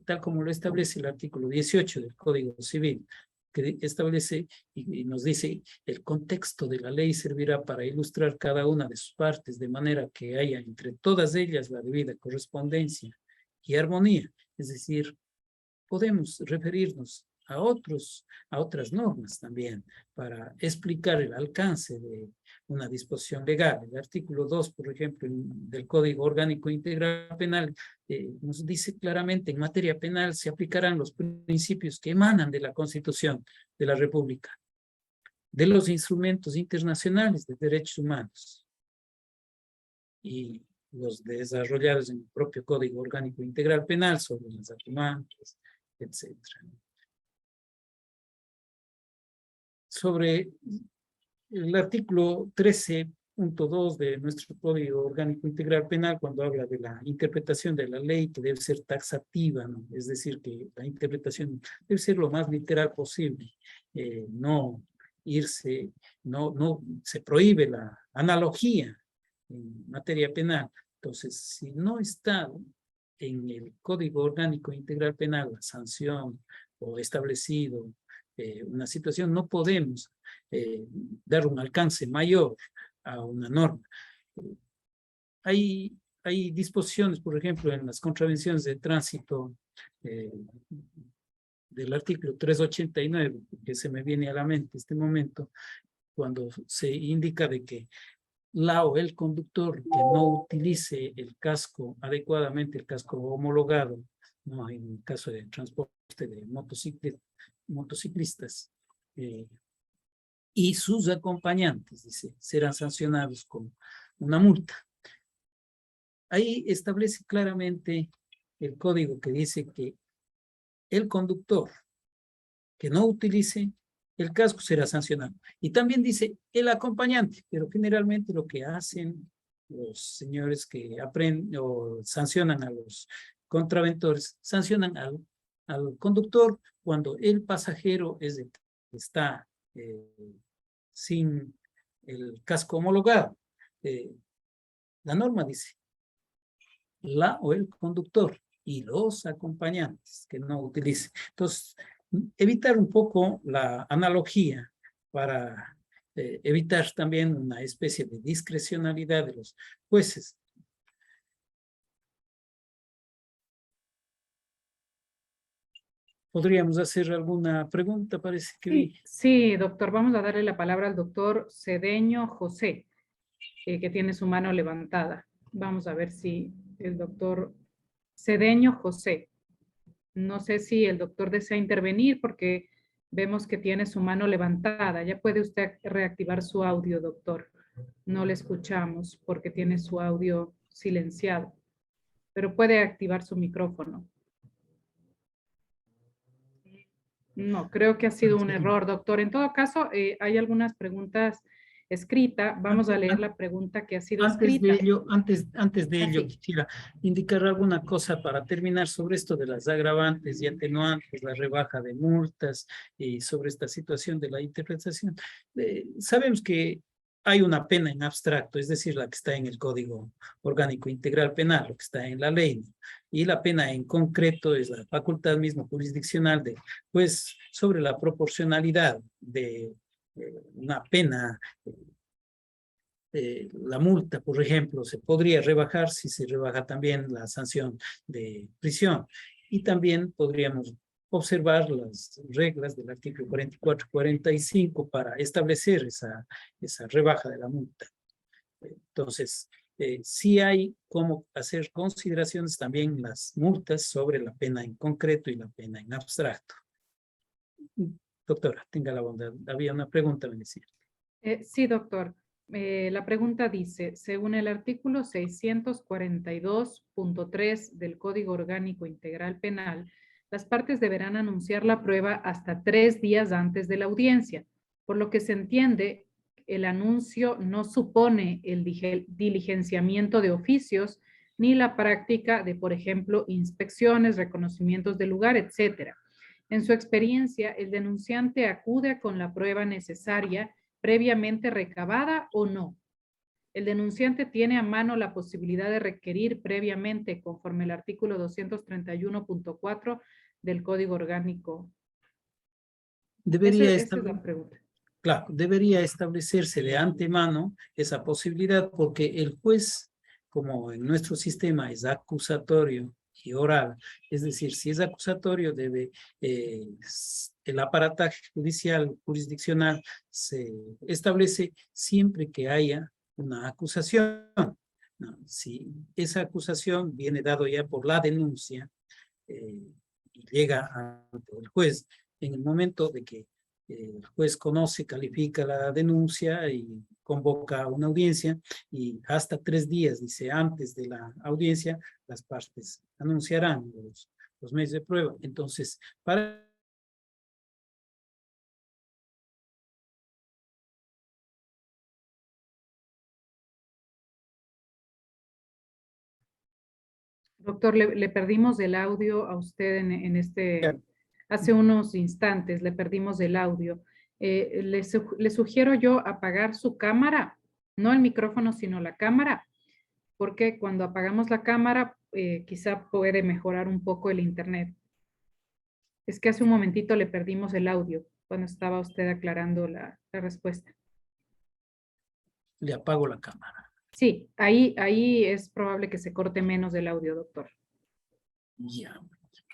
tal como lo establece el artículo 18 del Código Civil, que establece y nos dice el contexto de la ley servirá para ilustrar cada una de sus partes de manera que haya entre todas ellas la debida correspondencia y armonía. Es decir, podemos referirnos a otras normas también para explicar el alcance de una disposición legal. El artículo 2, por ejemplo, del Código Orgánico Integral Penal nos dice claramente en materia penal se aplicarán los principios que emanan de la Constitución de la República, de los instrumentos internacionales de derechos humanos y los desarrollados en el propio Código Orgánico Integral Penal sobre las atenuantes, etc. Sobre el artículo 13.2 de nuestro Código Orgánico Integral Penal, cuando habla de la interpretación de la ley, que debe ser taxativa, ¿no? Es decir, que la interpretación debe ser lo más literal posible, no se prohíbe la analogía en materia penal. Entonces, si no está en el Código Orgánico Integral Penal la sanción o establecido una situación, no podemos dar un alcance mayor a una norma. Hay disposiciones, por ejemplo, en las contravenciones de tránsito del artículo 389, que se me viene a la mente en este momento, cuando se indica de que la o el conductor que no utilice el casco adecuadamente, el casco homologado, ¿no? En el caso de transporte de motociclistas, y sus acompañantes, dice, serán sancionados con una multa. Ahí establece claramente el código que dice que el conductor que no utilice el casco será sancionado. Y también dice el acompañante, pero generalmente lo que hacen los señores que aprenden o sancionan a los contraventores, sancionan al conductor cuando el pasajero está sin el casco homologado. La norma dice la o el conductor y los acompañantes que no utilicen. Entonces, evitar un poco la analogía para evitar también una especie de discrecionalidad de los jueces. ¿Podríamos hacer alguna pregunta? Parece que vi. Sí, doctor, vamos a darle la palabra al doctor Cedeño José, que tiene su mano levantada. Vamos a ver si el doctor Cedeño José. No sé si el doctor desea intervenir porque vemos que tiene su mano levantada. Ya puede usted reactivar su audio, doctor. No le escuchamos porque tiene su audio silenciado, pero puede activar su micrófono. No, creo que ha sido un error, doctor. En todo caso, hay algunas preguntas escritas. Vamos a leer la pregunta que ha sido escrita. Antes de ello, Sí. quisiera indicar alguna cosa para terminar sobre esto de las agravantes y atenuantes, la rebaja de multas y sobre esta situación de la interpretación. Sabemos que hay una pena en abstracto, es decir, la que está en el Código Orgánico Integral Penal, lo que está en la ley, ¿no? Y la pena en concreto es la facultad misma jurisdiccional de, pues, sobre la proporcionalidad de una pena. La multa, por ejemplo, se podría rebajar si se rebaja también la sanción de prisión. Y también podríamos observar las reglas del artículo 44 y 45 para establecer esa rebaja de la multa. Entonces, sí hay cómo hacer consideraciones también las multas sobre la pena en concreto y la pena en abstracto. Doctora, tenga la bondad. Había una pregunta, me decía. Sí, doctor. La pregunta dice, según el artículo 642.3 del Código Orgánico Integral Penal, las partes deberán anunciar la prueba hasta 3 días antes de la audiencia, por lo que se entiende, el anuncio no supone el diligenciamiento de oficios ni la práctica de, por ejemplo, inspecciones, reconocimientos de lugar, etcétera. En su experiencia, el denunciante acude con la prueba necesaria previamente recabada o no. El denunciante tiene a mano la posibilidad de requerir previamente, conforme el artículo 231.4 del Código Orgánico. Debería Esa es la pregunta. Claro, debería establecerse de antemano esa posibilidad porque el juez, como en nuestro sistema es acusatorio y oral, es decir, si es acusatorio debe, el aparataje judicial, jurisdiccional, se establece siempre que haya una acusación, ¿no? Si esa acusación viene dado ya por la denuncia y llega ante el juez en el momento de que el juez conoce, califica la denuncia y convoca una audiencia y hasta 3 días, dice, antes de la audiencia, las partes anunciarán los medios de prueba. Entonces, para Doctor, le perdimos el audio a usted hace unos instantes, le perdimos el audio. Le sugiero yo apagar su cámara, no el micrófono, sino la cámara, porque cuando apagamos la cámara, quizá puede mejorar un poco el internet. Es que hace un momentito le perdimos el audio cuando estaba usted aclarando la respuesta. le apago la cámara. Sí, ahí es probable que se corte menos el audio, doctor. Ya.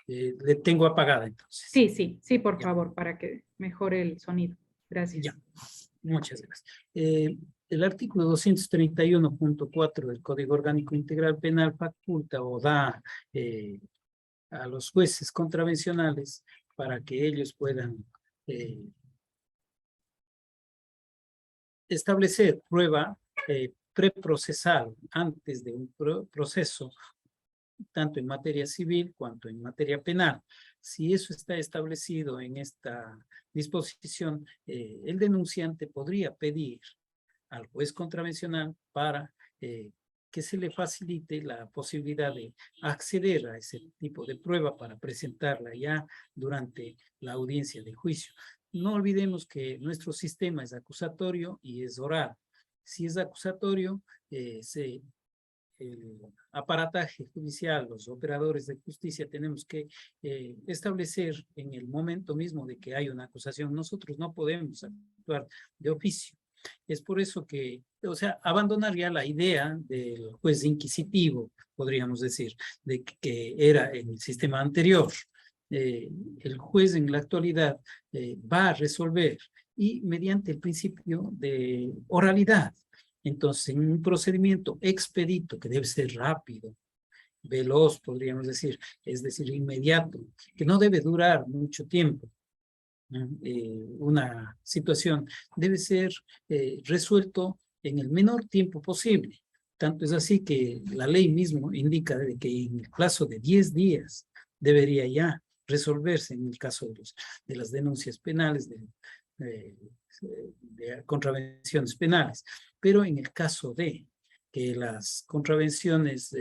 Le tengo apagada entonces. Sí, por Ya. favor, para que mejore el sonido. Gracias. Ya. Muchas gracias. El artículo 231.4 del Código Orgánico Integral Penal faculta o da a los jueces contravencionales para que ellos puedan establecer prueba preprocesal antes de un proceso, tanto en materia civil cuanto en materia penal. Si eso está establecido en esta disposición, el denunciante podría pedir al juez contravencional para que se le facilite la posibilidad de acceder a ese tipo de prueba para presentarla ya durante la audiencia de juicio. No olvidemos que nuestro sistema es acusatorio y es oral. Si es acusatorio, el aparataje judicial, los operadores de justicia, tenemos que establecer en el momento mismo de que hay una acusación. Nosotros no podemos actuar de oficio. Es por eso que, o sea, abandonar ya la idea del juez inquisitivo, podríamos decir, de que era en el sistema anterior. El juez en la actualidad va a resolver y mediante el principio de oralidad. Entonces, en un procedimiento expedito que debe ser rápido, veloz, podríamos decir, es decir, inmediato, que no debe durar mucho tiempo, una situación debe ser resuelto en el menor tiempo posible. Tanto es así que la ley mismo indica de que en el plazo de 10 días debería ya resolverse en el caso de las denuncias penales, de contravenciones penales. Pero en el caso de que las contravenciones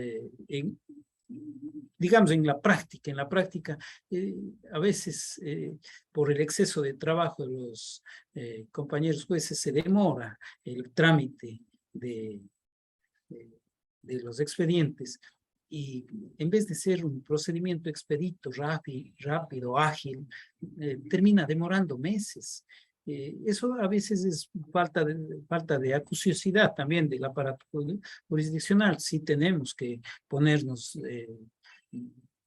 digamos en la práctica, a veces por el exceso de trabajo de los compañeros jueces se demora el trámite de los expedientes y en vez de ser un procedimiento expedito, rápido, ágil, termina demorando meses. Eso a veces es falta de acuciosidad también del aparato jurisdiccional. Sí tenemos que ponernos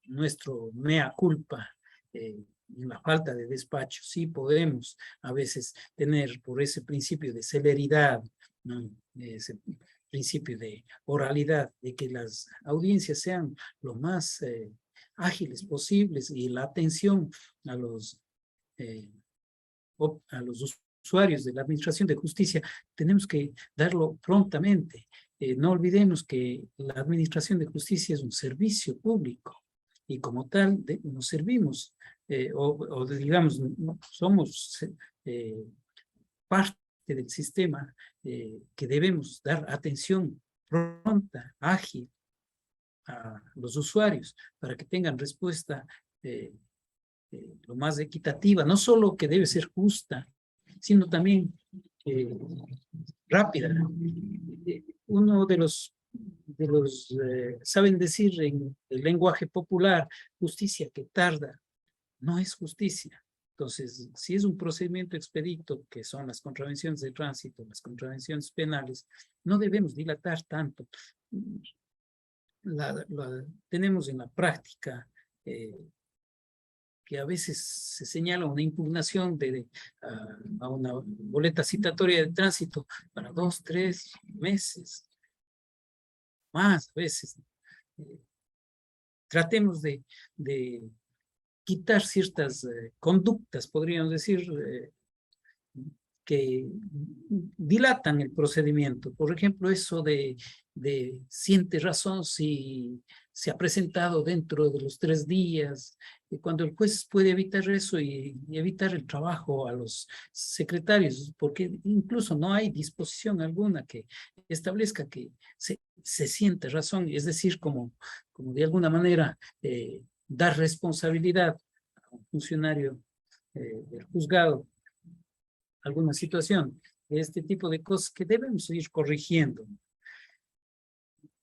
nuestro mea culpa en la falta de despacho. Sí podemos a veces tener por ese principio de celeridad, ¿no? Ese principio de oralidad, de que las audiencias sean lo más ágiles posibles y la atención a los usuarios de la Administración de Justicia, tenemos que darlo prontamente. No olvidemos que la Administración de Justicia es un servicio público y como tal nos servimos o digamos, somos parte del sistema que debemos dar atención pronta, ágil a los usuarios para que tengan respuesta lo más equitativa, no solo que debe ser justa, sino también rápida. Uno de los saben decir en el lenguaje popular, justicia que tarda, no es justicia. Entonces, si es un procedimiento expedito, que son las contravenciones de tránsito, las contravenciones penales, no debemos dilatar tanto. Tenemos en la práctica que a veces se señala una impugnación a una boleta citatoria de tránsito para 2, 3 meses, más a veces. Tratemos de quitar ciertas conductas, podríamos decir, que dilatan el procedimiento. Por ejemplo, eso de siente razón si se ha presentado dentro de los 3 días, cuando el juez puede evitar eso y evitar el trabajo a los secretarios, porque incluso no hay disposición alguna que establezca que se siente razón, es decir, como de alguna manera dar responsabilidad a un funcionario del juzgado alguna situación, este tipo de cosas que debemos ir corrigiendo.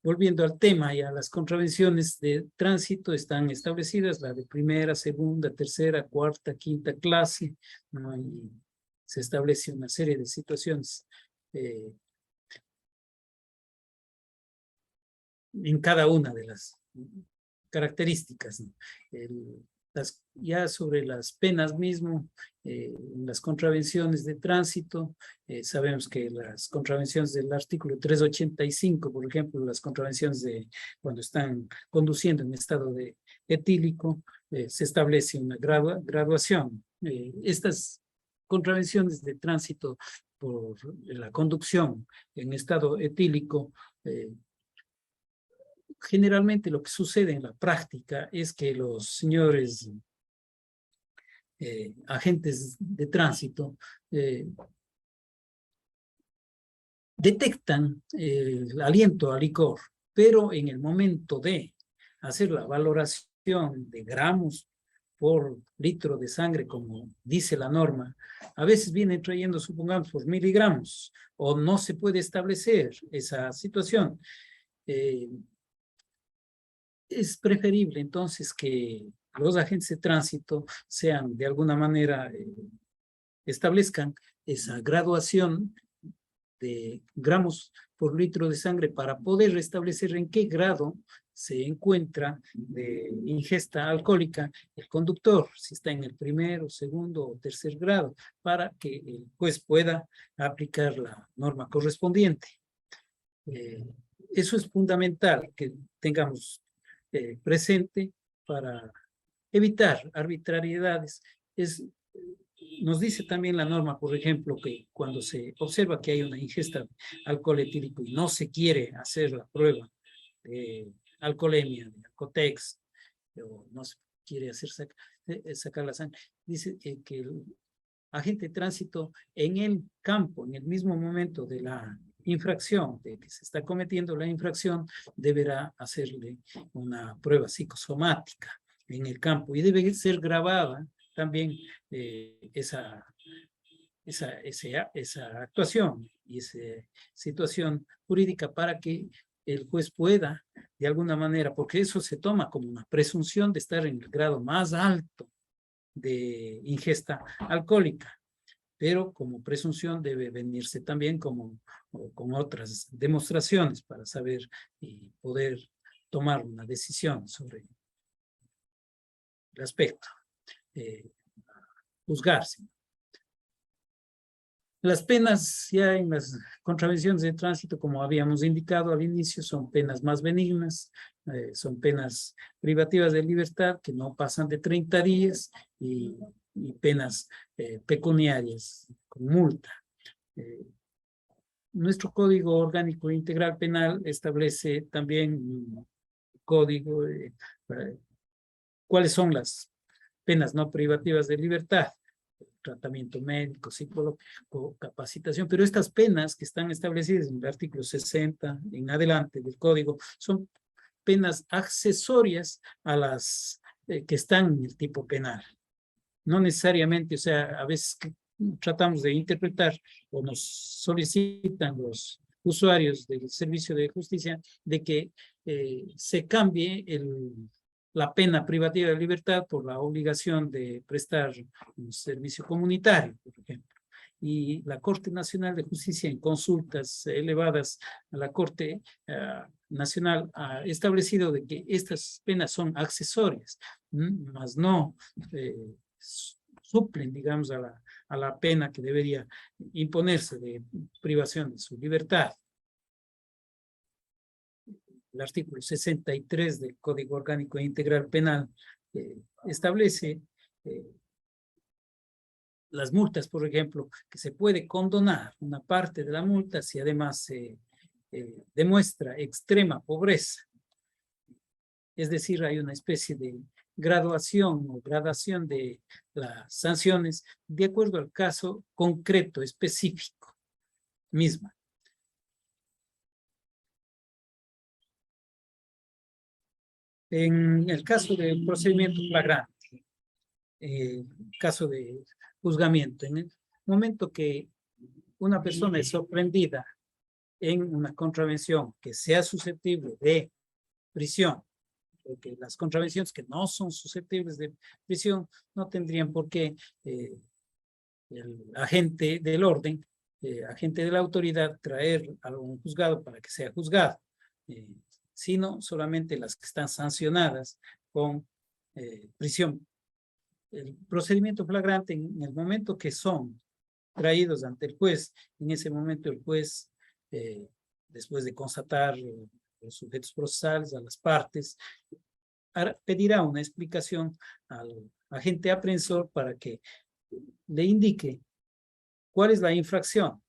Volviendo al tema y a las contravenciones de tránsito, están establecidas la de primera, segunda, tercera, cuarta, quinta clase, ¿no? Y se establece una serie de situaciones en cada una de las características, ¿no? Ya sobre las penas mismo, las contravenciones de tránsito, sabemos que las contravenciones del artículo 385, por ejemplo, las contravenciones de cuando están conduciendo en estado de etílico, se establece una graduación. Estas contravenciones de tránsito por la conducción en estado etílico, generalmente lo que sucede en la práctica es que los señores agentes de tránsito detectan el aliento a licor, pero en el momento de hacer la valoración de gramos por litro de sangre, como dice la norma, a veces vienen trayendo, supongamos, por miligramos, o no se puede establecer esa situación. Es preferible entonces que los agentes de tránsito sean de alguna manera, establezcan esa graduación de gramos por litro de sangre para poder establecer en qué grado se encuentra de ingesta alcohólica el conductor, si está en el primero, segundo o tercer grado, para que el juez pueda aplicar la norma correspondiente. Eso es fundamental que tengamos presente para evitar arbitrariedades. Nos dice también la norma, por ejemplo, que cuando se observa que hay una ingesta de alcohol etílico y no se quiere hacer la prueba de alcoholemia, de Alcotex, o no se quiere hacer sacar la sangre, dice que el agente de tránsito en el campo, en el mismo momento de la infracción, de que se está cometiendo la infracción, deberá hacerle una prueba psicosomática en el campo y debe ser grabada también esa actuación y esa situación jurídica para que el juez pueda, de alguna manera, porque eso se toma como una presunción de estar en el grado más alto de ingesta alcohólica, pero como presunción debe venirse también con otras demostraciones para saber y poder tomar una decisión sobre el aspecto, juzgarse. Las penas ya en las contravenciones de tránsito, como habíamos indicado al inicio, son penas más benignas, son penas privativas de libertad que no pasan de 30 días y penas pecuniarias con multa. Nuestro Código Orgánico Integral Penal establece también un código cuáles son las penas no privativas de libertad, tratamiento médico, psicológico, capacitación, pero estas penas que están establecidas en el artículo 60 en adelante del código son penas accesorias a las que están en el tipo penal. No necesariamente, o sea, a veces tratamos de interpretar o nos solicitan los usuarios del servicio de justicia de que se cambie la pena privativa de libertad por la obligación de prestar un servicio comunitario, por ejemplo. Y la Corte Nacional de Justicia, en consultas elevadas a la Corte Nacional, ha establecido de que estas penas son accesorias, más no suplen, digamos, a la pena que debería imponerse de privación de su libertad. El artículo 63 del Código Orgánico Integral Penal establece las multas, por ejemplo, que se puede condonar una parte de la multa si además se demuestra extrema pobreza. Es decir, hay una especie de graduación o gradación de las sanciones de acuerdo al caso concreto, específico misma. En el caso del procedimiento flagrante, caso de juzgamiento, en el momento que una persona es sorprendida en una contravención que sea susceptible de prisión, porque las contravenciones que no son susceptibles de prisión no tendrían por qué el agente del orden, agente de la autoridad, traer a un juzgado para que sea juzgado, sino solamente las que están sancionadas con prisión el procedimiento flagrante en el momento que son traídos ante el juez. En ese momento el juez, después de constatar los sujetos procesales, a las partes, pedirá una explicación al agente aprensor para que le indique cuál es la infracción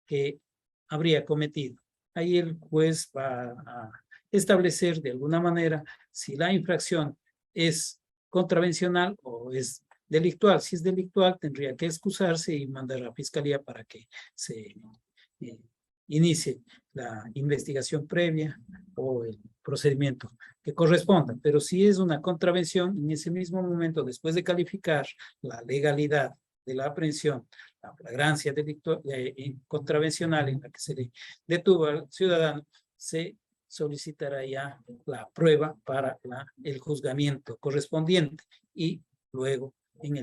que habría cometido. Ahí el juez va a establecer de alguna manera si la infracción es contravencional o es delictual. Si es delictual, tendría que excusarse y mandar a la fiscalía para que se inicie la investigación previa o el procedimiento que corresponda. Pero si es una contravención, en ese mismo momento, después de calificar la legalidad de la aprehensión, la flagrancia contravencional en la que se le detuvo al ciudadano, se solicitará ya la prueba para el juzgamiento correspondiente y luego en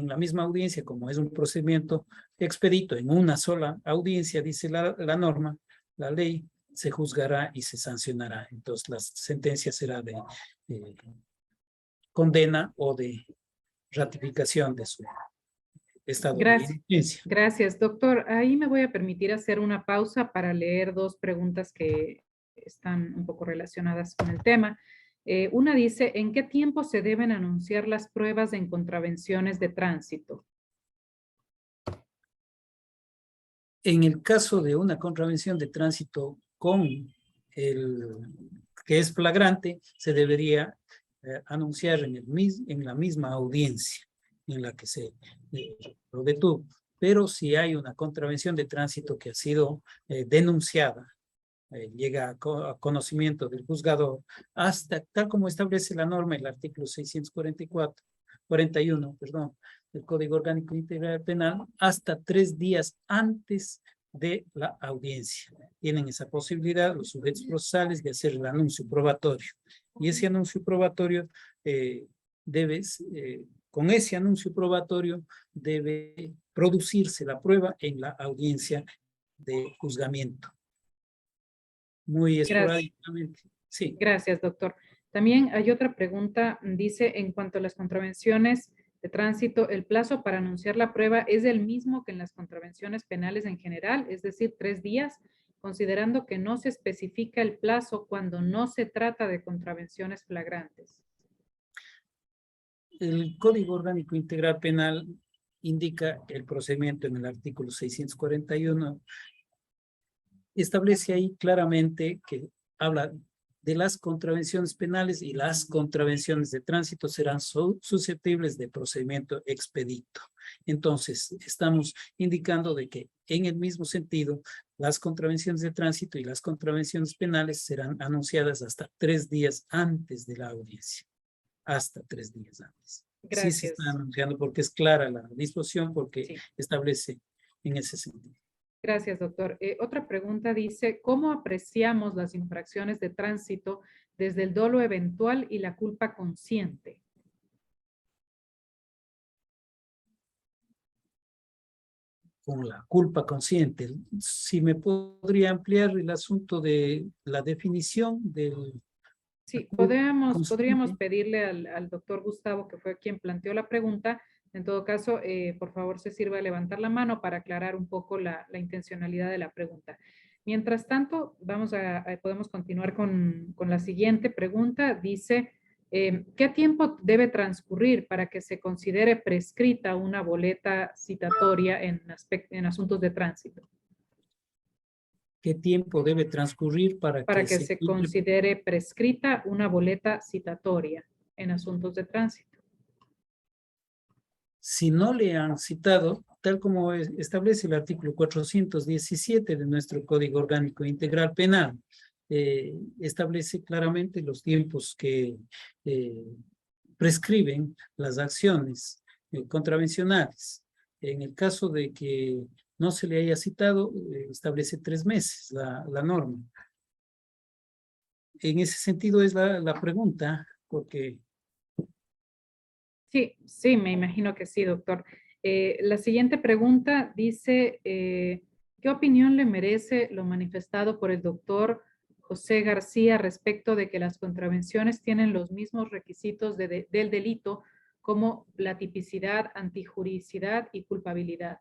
la misma audiencia, como es un procedimiento expedito en una sola audiencia, dice la norma, la ley, se juzgará y se sancionará. Entonces la sentencia será de condena o de ratificación de su estado de inocencia. Gracias, doctor. Ahí me voy a permitir hacer una pausa para leer dos preguntas que están un poco relacionadas con el tema. Una dice, ¿en qué tiempo se deben anunciar las pruebas en contravenciones de tránsito? En el caso de una contravención de tránsito que es flagrante, se debería anunciar en la misma audiencia en la que se lo detuvo. Pero si hay una contravención de tránsito que ha sido denunciada, llega a conocimiento del juzgador, hasta tal como establece la norma, el artículo 41, del Código Orgánico Integral Penal, hasta 3 días antes de la audiencia. Tienen esa posibilidad los sujetos procesales de hacer el anuncio probatorio. Y ese anuncio probatorio con ese anuncio probatorio debe producirse la prueba en la audiencia de juzgamiento. Muy esporádicamente. Sí. Gracias, doctor. También hay otra pregunta, dice, en cuanto a las contravenciones de tránsito, ¿el plazo para anunciar la prueba es el mismo que en las contravenciones penales en general, es decir, 3 días, considerando que no se especifica el plazo cuando no se trata de contravenciones flagrantes? El Código Orgánico Integral Penal indica el procedimiento en el artículo 641, establece ahí claramente que habla de las contravenciones penales y las contravenciones de tránsito serán susceptibles de procedimiento expedito. Entonces, estamos indicando de que en el mismo sentido, las contravenciones de tránsito y las contravenciones penales serán anunciadas hasta 3 días antes de la audiencia. Hasta 3 días antes. Gracias. Sí se está anunciando porque es clara la disposición, porque establece en ese sentido. Gracias, doctor. Otra pregunta dice, ¿cómo apreciamos las infracciones de tránsito desde el dolo eventual y la culpa consciente? Con la culpa consciente. Si me podría ampliar el asunto de la definición del... Sí, podríamos pedirle al doctor Gustavo, que fue quien planteó la pregunta. En todo caso, por favor, se sirva de levantar la mano para aclarar un poco la intencionalidad de la pregunta. Mientras tanto, podemos continuar con la siguiente pregunta. Dice, ¿qué tiempo debe transcurrir para que se considere prescrita una boleta citatoria en asuntos de tránsito? ¿Qué tiempo debe transcurrir para que se considere prescrita una boleta citatoria en asuntos de tránsito? Si no le han citado, tal como establece el artículo 417 de nuestro Código Orgánico Integral Penal, establece claramente los tiempos que prescriben las acciones contravencionales. En el caso de que no se le haya citado, establece 3 meses la norma. En ese sentido es la pregunta, porque... Sí, me imagino que sí, doctor. La siguiente pregunta dice, ¿qué opinión le merece lo manifestado por el doctor José García respecto de que las contravenciones tienen los mismos requisitos del delito como la tipicidad, antijuridicidad y culpabilidad.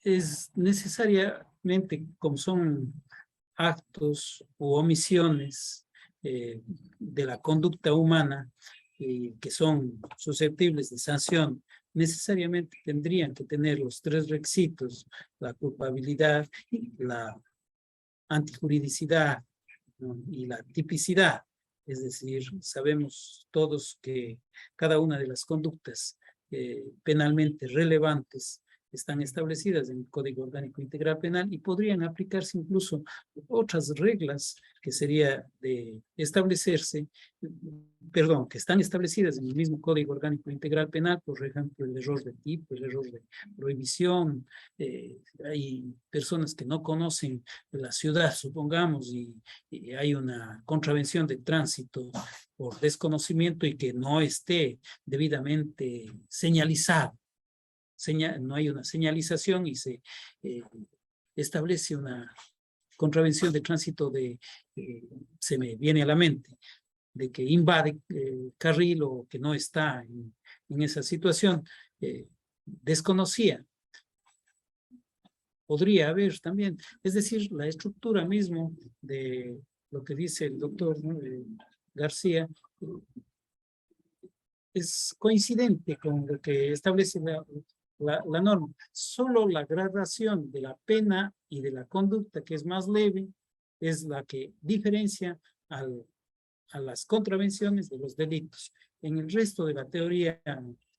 Es necesariamente, como son actos u omisiones de la conducta humana que son susceptibles de sanción, necesariamente tendrían que tener los tres requisitos: la culpabilidad, la antijuridicidad, ¿no?, y la tipicidad. Es decir, sabemos todos que cada una de las conductas penalmente relevantes están establecidas en el Código Orgánico Integral Penal y podrían aplicarse incluso otras reglas que sería de establecerse, perdón, que están establecidas en el mismo Código Orgánico Integral Penal, por ejemplo, el error de tipo, el error de prohibición. Hay personas que no conocen la ciudad, supongamos, y hay una contravención de tránsito por desconocimiento y que no esté debidamente señalizado. No hay una señalización y se establece una contravención de tránsito se me viene a la mente, de que invade carril o que no está en esa situación, desconocía. Podría haber también, es decir, la estructura mismo de lo que dice el doctor, ¿no?, García, es coincidente con lo que establece la norma. Solo la gradación de la pena y de la conducta, que es más leve, es la que diferencia a las contravenciones de los delitos. En el resto de la teoría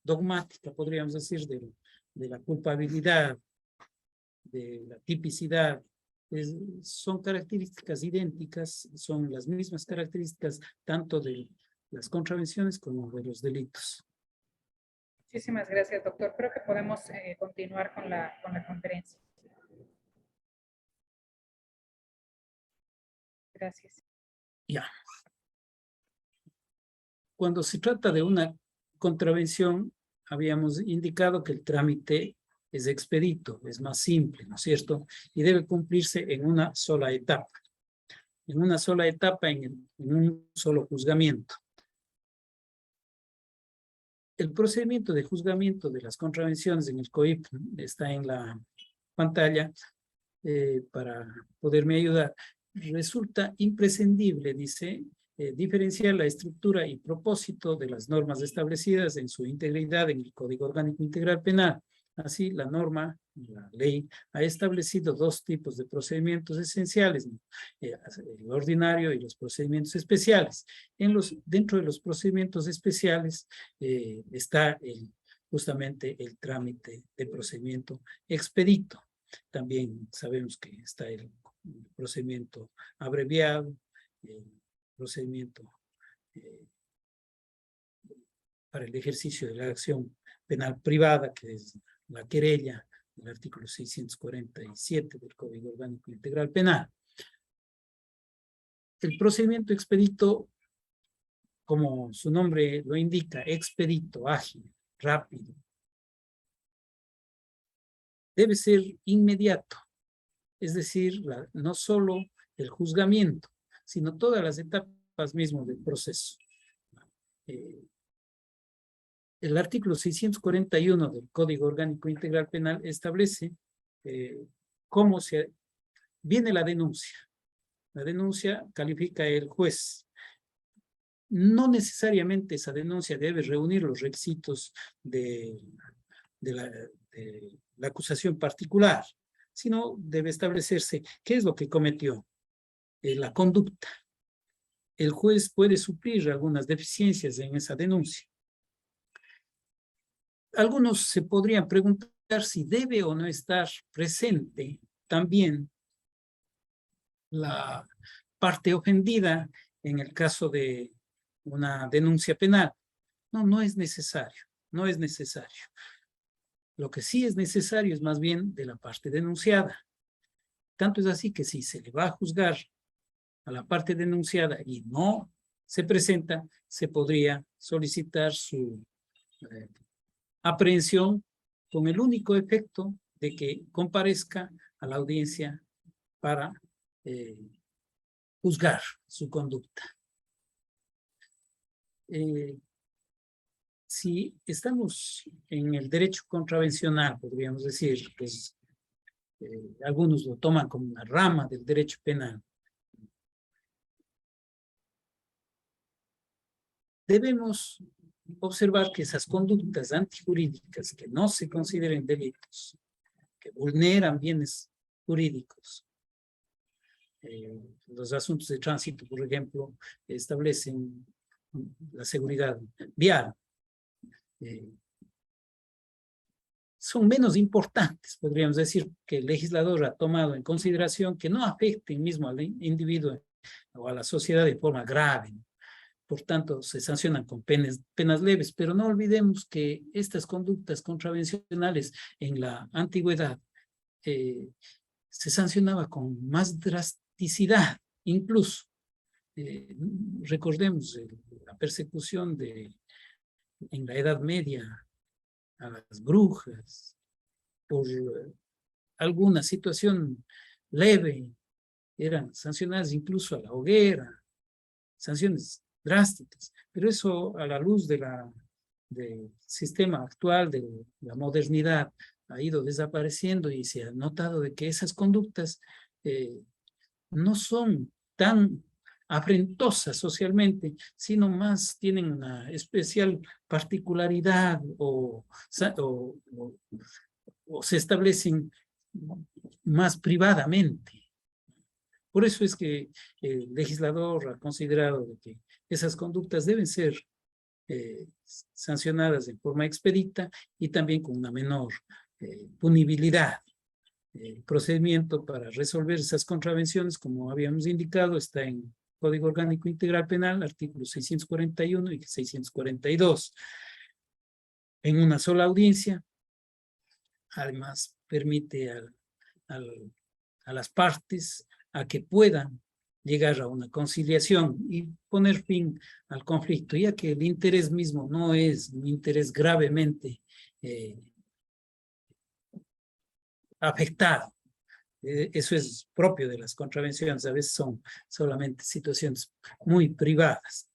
dogmática, podríamos decir, de la culpabilidad, de la tipicidad, son características idénticas, son las mismas características tanto de las contravenciones como de los delitos. Muchísimas gracias, doctor. Creo que podemos continuar con la conferencia. Gracias. Ya. Cuando se trata de una contravención, habíamos indicado que el trámite es expedito, es más simple, ¿no es cierto? Y debe cumplirse en una sola etapa. En una sola etapa, en un solo juzgamiento. El procedimiento de juzgamiento de las contravenciones en el COIP está en la pantalla para poderme ayudar. Resulta imprescindible, dice, diferenciar la estructura y propósito de las normas establecidas en su integridad en el Código Orgánico Integral Penal. Así, la norma, la ley, ha establecido dos tipos de procedimientos esenciales, el ordinario y los procedimientos especiales. Dentro de los procedimientos especiales está justamente el trámite de procedimiento expedito. También sabemos que está el procedimiento abreviado, el procedimiento para el ejercicio de la acción penal privada, que es la querella, el artículo 647 del Código Orgánico Integral Penal. El procedimiento expedito, como su nombre lo indica, expedito, ágil, rápido, debe ser inmediato, es decir, no solo el juzgamiento, sino todas las etapas mismo del proceso. El artículo 641 del Código Orgánico Integral Penal establece cómo viene la denuncia. La denuncia califica el juez. No necesariamente esa denuncia debe reunir los requisitos de la acusación particular, sino debe establecerse qué es lo que cometió, la conducta. El juez puede suplir algunas deficiencias en esa denuncia. Algunos se podrían preguntar si debe o no estar presente también la parte ofendida en el caso de una denuncia penal. No es necesario, no es necesario. Lo que sí es necesario es más bien de la parte denunciada. Tanto es así que si se le va a juzgar a la parte denunciada y no se presenta, se podría solicitar su aprehensión con el único efecto de que comparezca a la audiencia para juzgar su conducta. si estamos en el derecho contravencional, podríamos decir, pues algunos lo toman como una rama del derecho penal, debemos observar que esas conductas antijurídicas que no se consideren delitos, que vulneran bienes jurídicos, los asuntos de tránsito, por ejemplo, establecen la seguridad vial, son menos importantes, podríamos decir, que el legislador ha tomado en consideración que no afecten mismo al individuo o a la sociedad de forma grave. Por tanto, se sancionan con penas leves, pero no olvidemos que estas conductas contravencionales en la antigüedad se sancionaba con más drasticidad, incluso. Recordemos la persecución en la Edad Media a las brujas por alguna situación leve, eran sancionadas incluso a la hoguera, sanciones drásticas, pero eso a la luz del sistema actual, de la modernidad, ha ido desapareciendo y se ha notado de que esas conductas no son tan afrentosas socialmente, sino más tienen una especial particularidad o se establecen más privadamente. Por eso es que el legislador ha considerado que esas conductas deben ser sancionadas de forma expedita y también con una menor punibilidad. El procedimiento para resolver esas contravenciones, como habíamos indicado, está en Código Orgánico Integral Penal, artículos 641 y 642. En una sola audiencia, además permite a las partes a que puedan llegar a una conciliación y poner fin al conflicto, ya que el interés mismo no es un interés gravemente afectado. Eso es propio de las contravenciones, a veces son solamente situaciones muy privadas.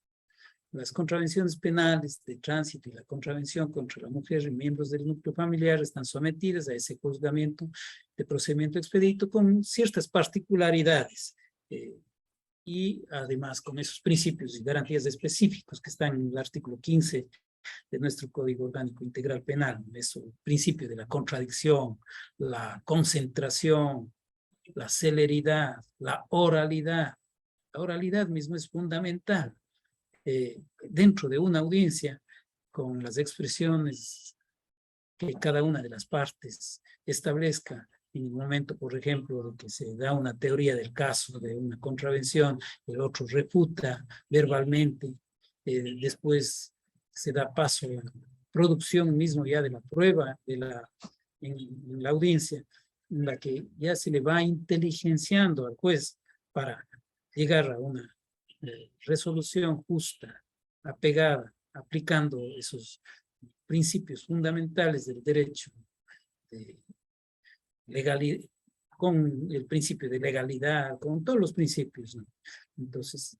Las contravenciones penales de tránsito y la contravención contra la mujer y miembros del núcleo familiar están sometidas a ese juzgamiento de procedimiento expedito con ciertas particularidades y además con esos principios y garantías específicos que están en el artículo 15 de nuestro Código Orgánico Integral Penal, eso, el principio de la contradicción, la concentración, la celeridad, la oralidad. La oralidad mismo es fundamental. Dentro de una audiencia, con las expresiones que cada una de las partes establezca, en el momento, por ejemplo, de que se da una teoría del caso de una contravención, el otro refuta verbalmente, después se da paso a la producción mismo ya de la prueba en la audiencia, en la que ya se le va inteligenciando al juez para llegar a una resolución justa, apegada, aplicando esos principios fundamentales del derecho, de legalidad, con el principio de legalidad, con todos los principios, ¿no? Entonces,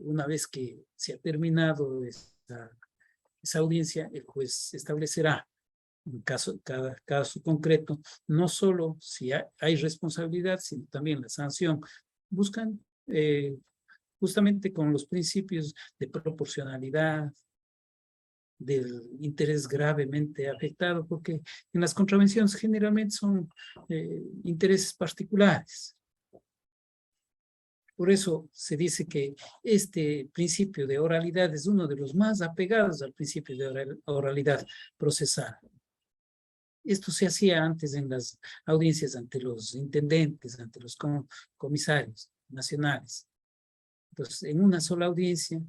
una vez que se ha terminado esa audiencia, el juez establecerá en cada caso concreto, no solo si hay responsabilidad, sino también la sanción. Buscan justamente con los principios de proporcionalidad, del interés gravemente afectado, porque en las contravenciones generalmente son intereses particulares. Por eso se dice que este principio de oralidad es uno de los más apegados al principio de oralidad procesal. Esto se hacía antes en las audiencias ante los intendentes, ante los comisarios nacionales. Entonces, en una sola audiencia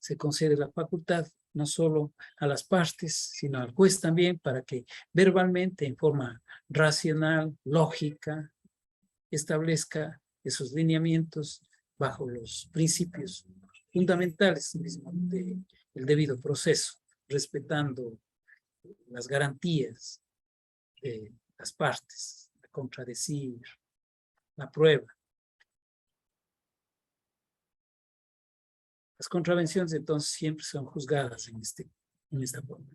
se concede la facultad no solo a las partes, sino al juez también, para que verbalmente, en forma racional, lógica, establezca esos lineamientos bajo los principios fundamentales del debido proceso, respetando las garantías de las partes, la contradecir, la prueba. Las contravenciones entonces siempre son juzgadas en esta forma.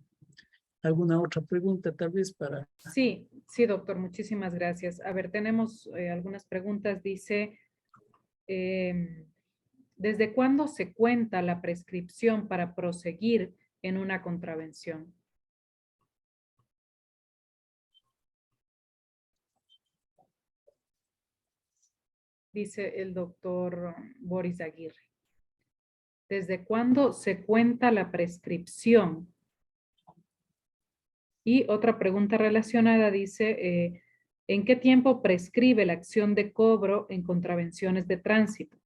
¿Alguna otra pregunta tal vez para...? Sí, sí, doctor, muchísimas gracias. A ver, tenemos algunas preguntas. Dice, ¿desde cuándo se cuenta la prescripción para proseguir en una contravención? Dice el doctor Boris Aguirre. ¿Desde cuándo se cuenta la prescripción? Y otra pregunta relacionada dice, ¿en qué tiempo prescribe la acción de cobro en contravenciones de tránsito?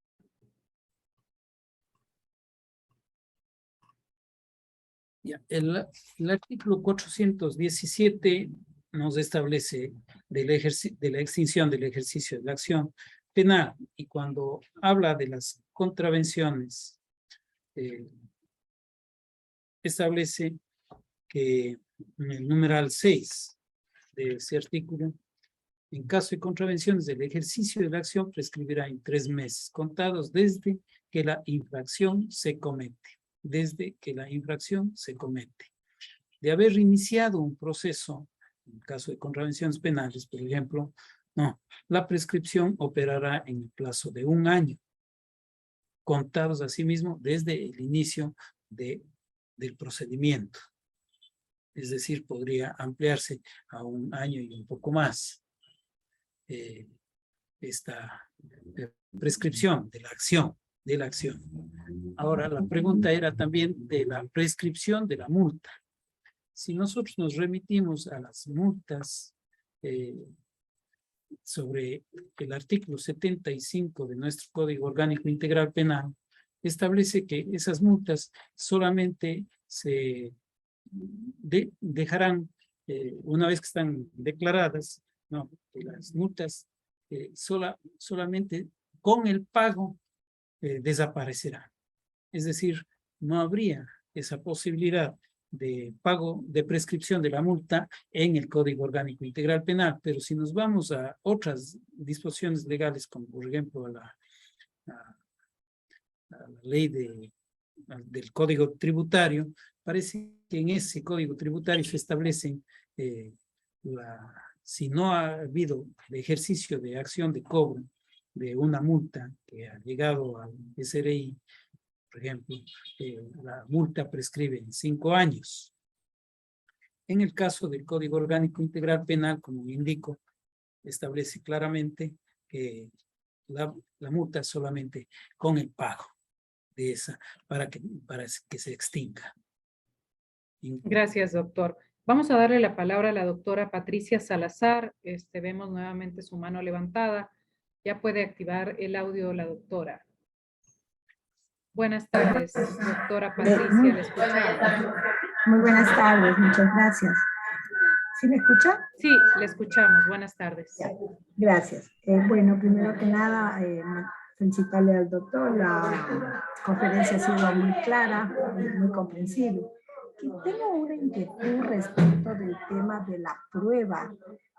Ya, el artículo 417 nos establece de la extinción del ejercicio de la acción penal, y cuando habla de las contravenciones, establece que en el numeral 6 de ese artículo, en caso de contravenciones del ejercicio de la acción, prescribirá en 3 meses, contados desde que la infracción se comete. Desde que la infracción se comete. De haber iniciado un proceso, en caso de contravenciones penales, por ejemplo, no, la prescripción operará en el plazo de 1 año, contados asimismo desde el inicio del procedimiento. Es decir, podría ampliarse a 1 año y un poco más esta prescripción de la acción. Ahora, la pregunta era también de la prescripción de la multa. Si nosotros nos remitimos a las multas sobre el artículo 75 de nuestro Código Orgánico Integral Penal, establece que esas multas solamente se dejarán, una vez que están declaradas, no, las multas solamente con el pago desaparecerán. Es decir, no habría esa posibilidad de pago, de prescripción de la multa en el Código Orgánico Integral Penal, pero si nos vamos a otras disposiciones legales, como por ejemplo a la ley del Código Tributario, parece que en ese Código Tributario se establecen si no ha habido el ejercicio de acción de cobro de una multa que ha llegado al SRI, por ejemplo, la multa prescribe en 5 años. En el caso del Código Orgánico Integral Penal, como indico, establece claramente que la multa solamente con el pago de esa, para que se extinga. Gracias, doctor. Vamos a darle la palabra a la doctora Patricia Salazar. Vemos nuevamente su mano levantada. Ya puede activar el audio la doctora. Buenas tardes, doctora Patricia, le escuchamos. Muy buenas tardes, muchas gracias. ¿Sí me escucha? Sí, le escuchamos. Buenas tardes. Gracias. Bueno, primero que nada, felicitarle al doctor. La conferencia ha sido muy clara, muy comprensible. Tengo una inquietud respecto del tema de la prueba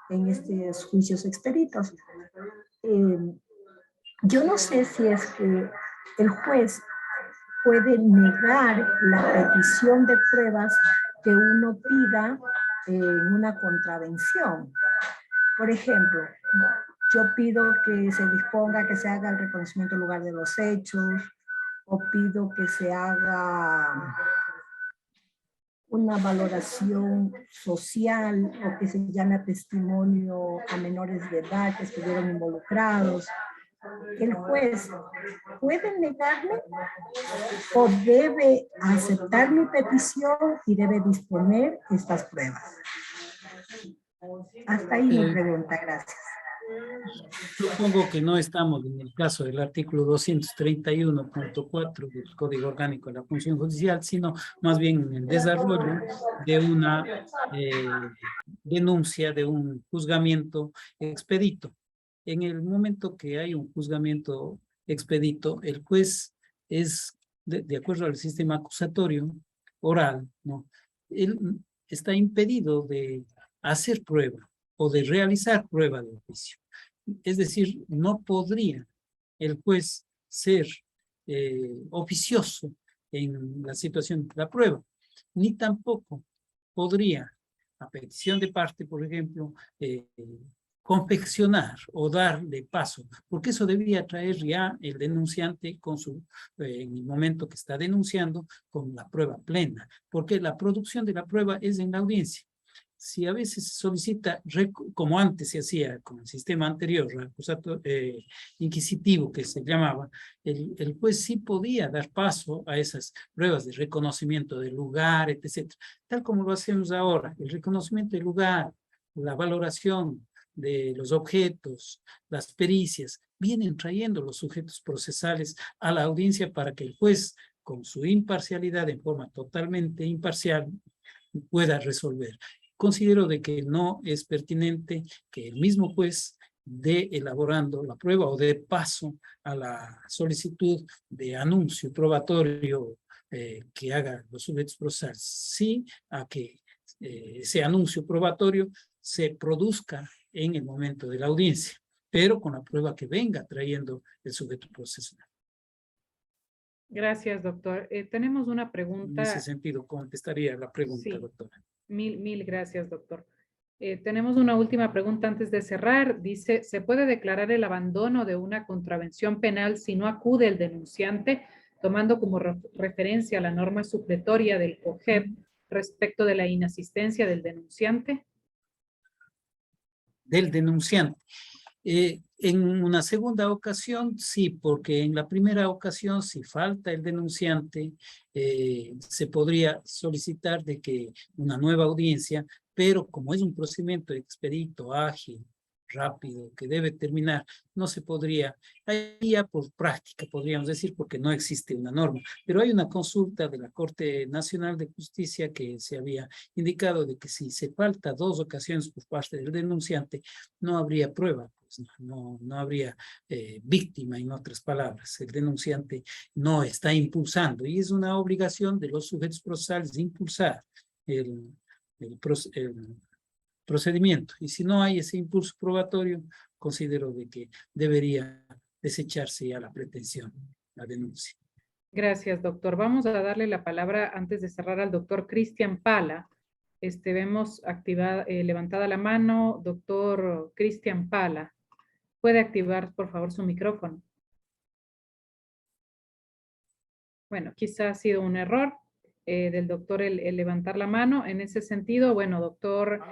en estos juicios expeditos. Yo no sé si es que el juez puede negar la petición de pruebas que uno pida en una contravención. Por ejemplo, yo pido que se disponga que se haga el reconocimiento del lugar de los hechos, o pido que se haga una valoración social, o que se llame a testimonio a menores de edad que estuvieron involucrados. El juez puede negarme o debe aceptar mi petición y debe disponer estas pruebas. Hasta ahí mi pregunta, gracias. Supongo que no estamos en el caso del artículo 231.4 del Código Orgánico de la Función Judicial, sino más bien en el desarrollo de una denuncia, de un juzgamiento expedito. En el momento que hay un juzgamiento expedito, el juez es, de acuerdo al sistema acusatorio oral, ¿no? Él está impedido de hacer prueba o de realizar prueba de oficio. Es decir, no podría el juez ser oficioso en la situación de la prueba, ni tampoco podría, a petición de parte, por ejemplo, confeccionar o darle paso, porque eso debía traer ya el denunciante con en el momento que está denunciando, con la prueba plena, porque la producción de la prueba es en la audiencia. Si a veces se solicita, como antes se hacía con el sistema anterior, inquisitivo que se llamaba, el juez sí podía dar paso a esas pruebas de reconocimiento del lugar, etc. Tal como lo hacemos ahora, el reconocimiento del lugar, la valoración de los objetos, las pericias, vienen trayendo los sujetos procesales a la audiencia para que el juez, con su imparcialidad, en forma totalmente imparcial, pueda resolver. Considero de que no es pertinente que el mismo juez dé elaborando la prueba o dé paso a la solicitud de anuncio probatorio que hagan los sujetos procesales, sí a que ese anuncio probatorio se produzca en el momento de la audiencia, pero con la prueba que venga trayendo el sujeto procesal. Gracias, doctor. Tenemos una pregunta. En ese sentido, contestaría la pregunta, Sí. doctora. Mil gracias, doctor. Tenemos una última pregunta antes de cerrar. Dice, ¿se puede declarar el abandono de una contravención penal si no acude el denunciante, tomando como referencia la norma supletoria del COGEP respecto de la inasistencia del denunciante? Del denunciante. En una segunda ocasión, sí, porque en la primera ocasión, si falta el denunciante, se podría solicitar de que una nueva audiencia, pero como es un procedimiento expedito, ágil, rápido, que debe terminar, no se podría, ahí ya por práctica podríamos decir, porque no existe una norma, pero hay una consulta de la Corte Nacional de Justicia que se había indicado de que si se falta 2 ocasiones por parte del denunciante, no habría prueba, pues no habría víctima, en otras palabras. El denunciante no está impulsando y es una obligación de los sujetos procesales de impulsar el procedimiento. Y si no hay ese impulso probatorio, considero de que debería desecharse ya la pretensión, la denuncia. Gracias, doctor. Vamos a darle la palabra antes de cerrar al doctor Cristian Pala. Vemos levantada la mano, doctor Cristian Pala. ¿Puede activar, por favor, su micrófono? Bueno, quizá ha sido un error del doctor el levantar la mano. En ese sentido, bueno, doctor,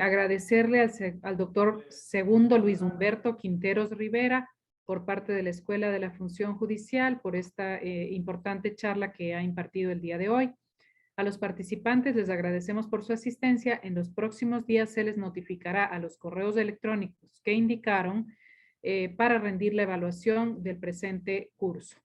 agradecerle al doctor segundo Luis Humberto Quinteros Rivera por parte de la Escuela de la Función Judicial por esta importante charla que ha impartido el día de hoy. A los participantes les agradecemos por su asistencia. En los próximos días se les notificará a los correos electrónicos que indicaron para rendir la evaluación del presente curso.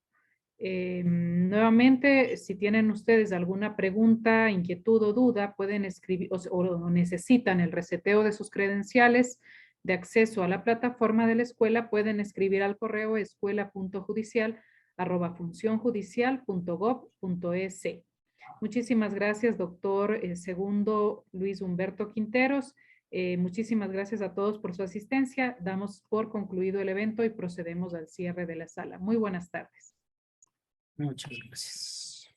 Nuevamente, si tienen ustedes alguna pregunta, inquietud o duda, pueden escribir o necesitan el reseteo de sus credenciales de acceso a la plataforma de la escuela, pueden escribir al correo escuela.judicial@funcionjudicial.gov.es. Muchísimas gracias, doctor segundo Luis Humberto Quinteros. Muchísimas gracias a todos por su asistencia. Damos por concluido el evento y procedemos al cierre de la sala. Muy buenas tardes. Muchas gracias.